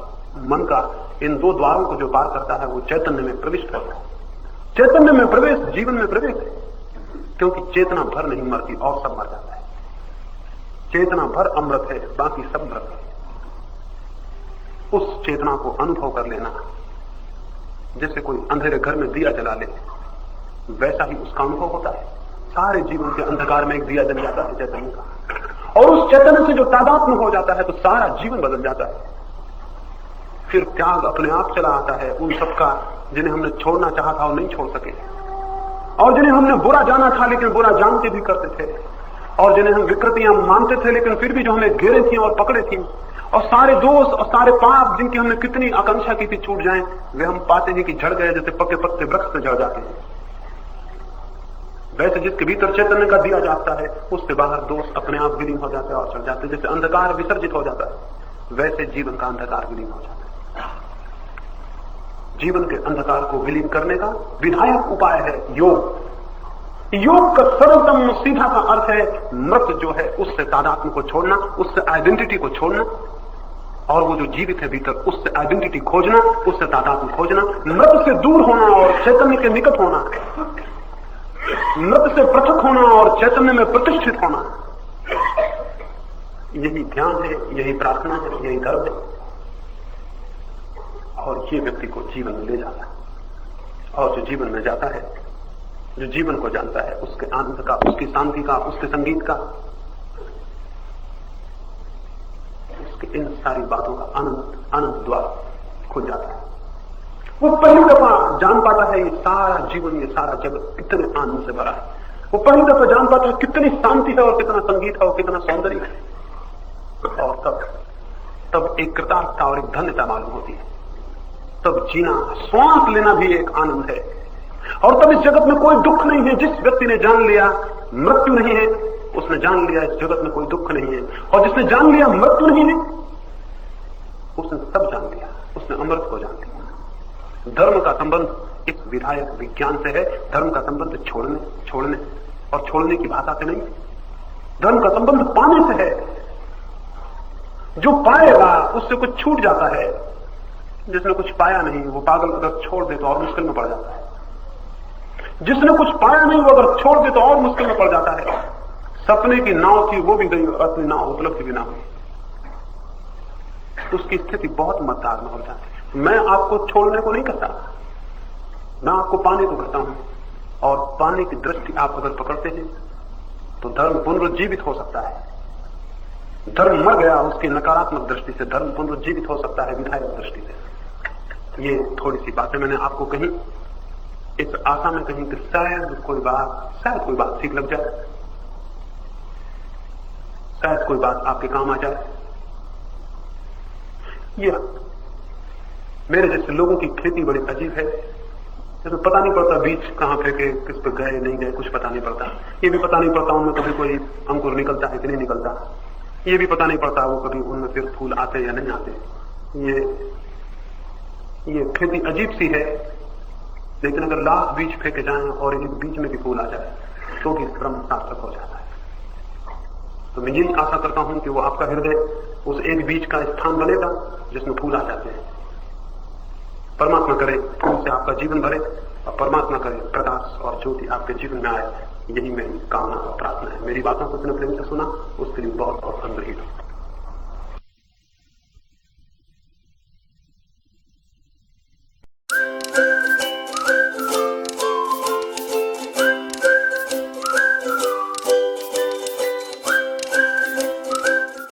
मन का, इन दो द्वारों को जो पार करता है वो चैतन्य में प्रविष्ट होता है। चैतन्य में प्रवेश जीवन में प्रवेश है, क्योंकि चेतना भर नहीं मरती और सब मर जाता है। चेतना भर अमृत है, बाकी सब मृत है। उस चेतना को अनुभव कर लेना, जैसे कोई अंधेरे घर में दिया जला ले, वैसा ही उसका अनुभव होता है। सारे जीवन के अंधकार में एक दिया जल जाता है चैतन्य का, और उस चैतन्य से जो तादात्म्य हो जाता है तो सारा जीवन बदल जाता है। फिर त्याग अपने आप चला आता है उन सबका जिन्हें हमने छोड़ना चाहा था और नहीं छोड़ सके, और जिन्हें हमने बुरा जाना था लेकिन बुरा जानते भी करते थे, और जिन्हें हम विकृतियां मानते थे लेकिन फिर भी जो हमें घेरे थी और पकड़े थी, और सारे दोष और सारे पाप जिनकी हमने कितनी आकांक्षा की थी छूट जाएं, वे हम पाते हैं कि झड़ गए जैसे पके पत्ते वृक्ष से झड़ जाते हैं। वैसे जिसके भीतर चैतन्य का दिया जाता है उससे बाहर दोष अपने आप विलीन हो जाते हैं और चढ़ जाते हैं। जैसे अंधकार विसर्जित हो जाता है वैसे जीवन का अंधकार विलीन हो जाता है। जीवन के अंधकार को विलीन करने का विधायक उपाय है योग। योग का सरलतम सीधा का अर्थ है मृत जो है उससे तादात्म्य को छोड़ना, उससे आइडेंटिटी को छोड़ना, और वो जो जीवित है भीतर उससे आइडेंटिटी खोजना, उससे तादात्म्य खोजना, मृत से दूर होना और चैतन्य के निकट होना, मृत से पृथक होना और चैतन्य में प्रतिष्ठित होना। यही ध्यान है, यही प्रार्थना है, यही धर्म है, और ये व्यक्ति को जीवन में ले जाता है। और जो जीवन में जाता है, जो जीवन को जानता है, उसके आनंद का, उसकी शांति का, उसके संगीत का, उसके इन सारी बातों का अनंत द्वार खुल जाता है। वो पहली दफा जान पाता है ये सारा जीवन, ये सारा जगत कितने आनंद से भरा है। वो पहली दफा जान पाता है कितनी शांति है और कितना संगीत है और कितना सौंदर्य है। और तब एक कृतार्थता और एक धन्यता मालूम होती है। तब जीना, श्वास लेना भी एक आनंद है। और तब इस जगत में कोई दुख नहीं है। जिस व्यक्ति ने जान लिया मृत्यु नहीं है, उसने जान लिया इस जगत में कोई दुख नहीं है। और जिसने जान लिया मृत्यु नहीं है, उसने सब जान लिया, उसने अमृत को जान लिया। धर्म का संबंध इस विधायक विज्ञान से है। धर्म का संबंध छोड़ने और छोड़ने की भाषा से नहीं। धर्म का संबंध पाने से है। जो पाएगा उससे कुछ छूट जाता है। जिसने कुछ पाया नहीं, वो पागल अगर छोड़ दे तो और मुश्किल में पड़ जाता है। जिसने कुछ पाया नहीं, वो अगर छोड़ दे तो और मुश्किल में पड़ जाता है। सपने की नाव थी, वो भी गई, अपनी नाव उपलब्धि भी ना हुई, उसकी स्थिति बहुत मजेदार में हो जाती है। मैं आपको छोड़ने को नहीं कहता, मैं आपको पाने को कहता हूं। और पाने की दृष्टि आप अगर पकड़ते हैं तो धर्म पुनरुज्जीवित हो सकता है। धर्म मर गया, उसकी नकारात्मक दृष्टि से धर्म पुनरुज्जीवित हो सकता है विधायक दृष्टि से। ये थोड़ी सी बातें मैंने आपको कही इस आशा में कही कि शायद कोई बात ठीक लग जाए, शायद कोई बात आपके काम आ जाए। या मेरे जैसे लोगों की खेती बड़ी अजीब है, जैसे पता नहीं पड़ता बीज कहां फेंके, किस पे गए नहीं गए, कुछ पता नहीं पड़ता। ये भी पता नहीं पड़ता उनमें कभी कोई अंकुर निकलता है कि नहीं निकलता। ये भी पता नहीं पड़ता वो कभी उनमें फिर फूल आते या नहीं आते। ये खेती अजीब सी है। लेकिन अगर लाख बीज फेंके जाएं और एक बीज में भी फूल आ जाए तो भी श्रम सार्थक हो जाता है। तो मैं यही आशा करता हूं कि वो आपका हृदय उस एक बीज का स्थान बनेगा जिसमें फूल आ जाते हैं। परमात्मा करे फूल से आपका जीवन भरे, और परमात्मा करे प्रकाश और ज्योति आपके जीवन में आए। यही मेरी कामना और प्रार्थना है। मेरी बातों को इतने प्रेम से सुना, उसके लिए बहुत बहुत अनुग्रहित हूं।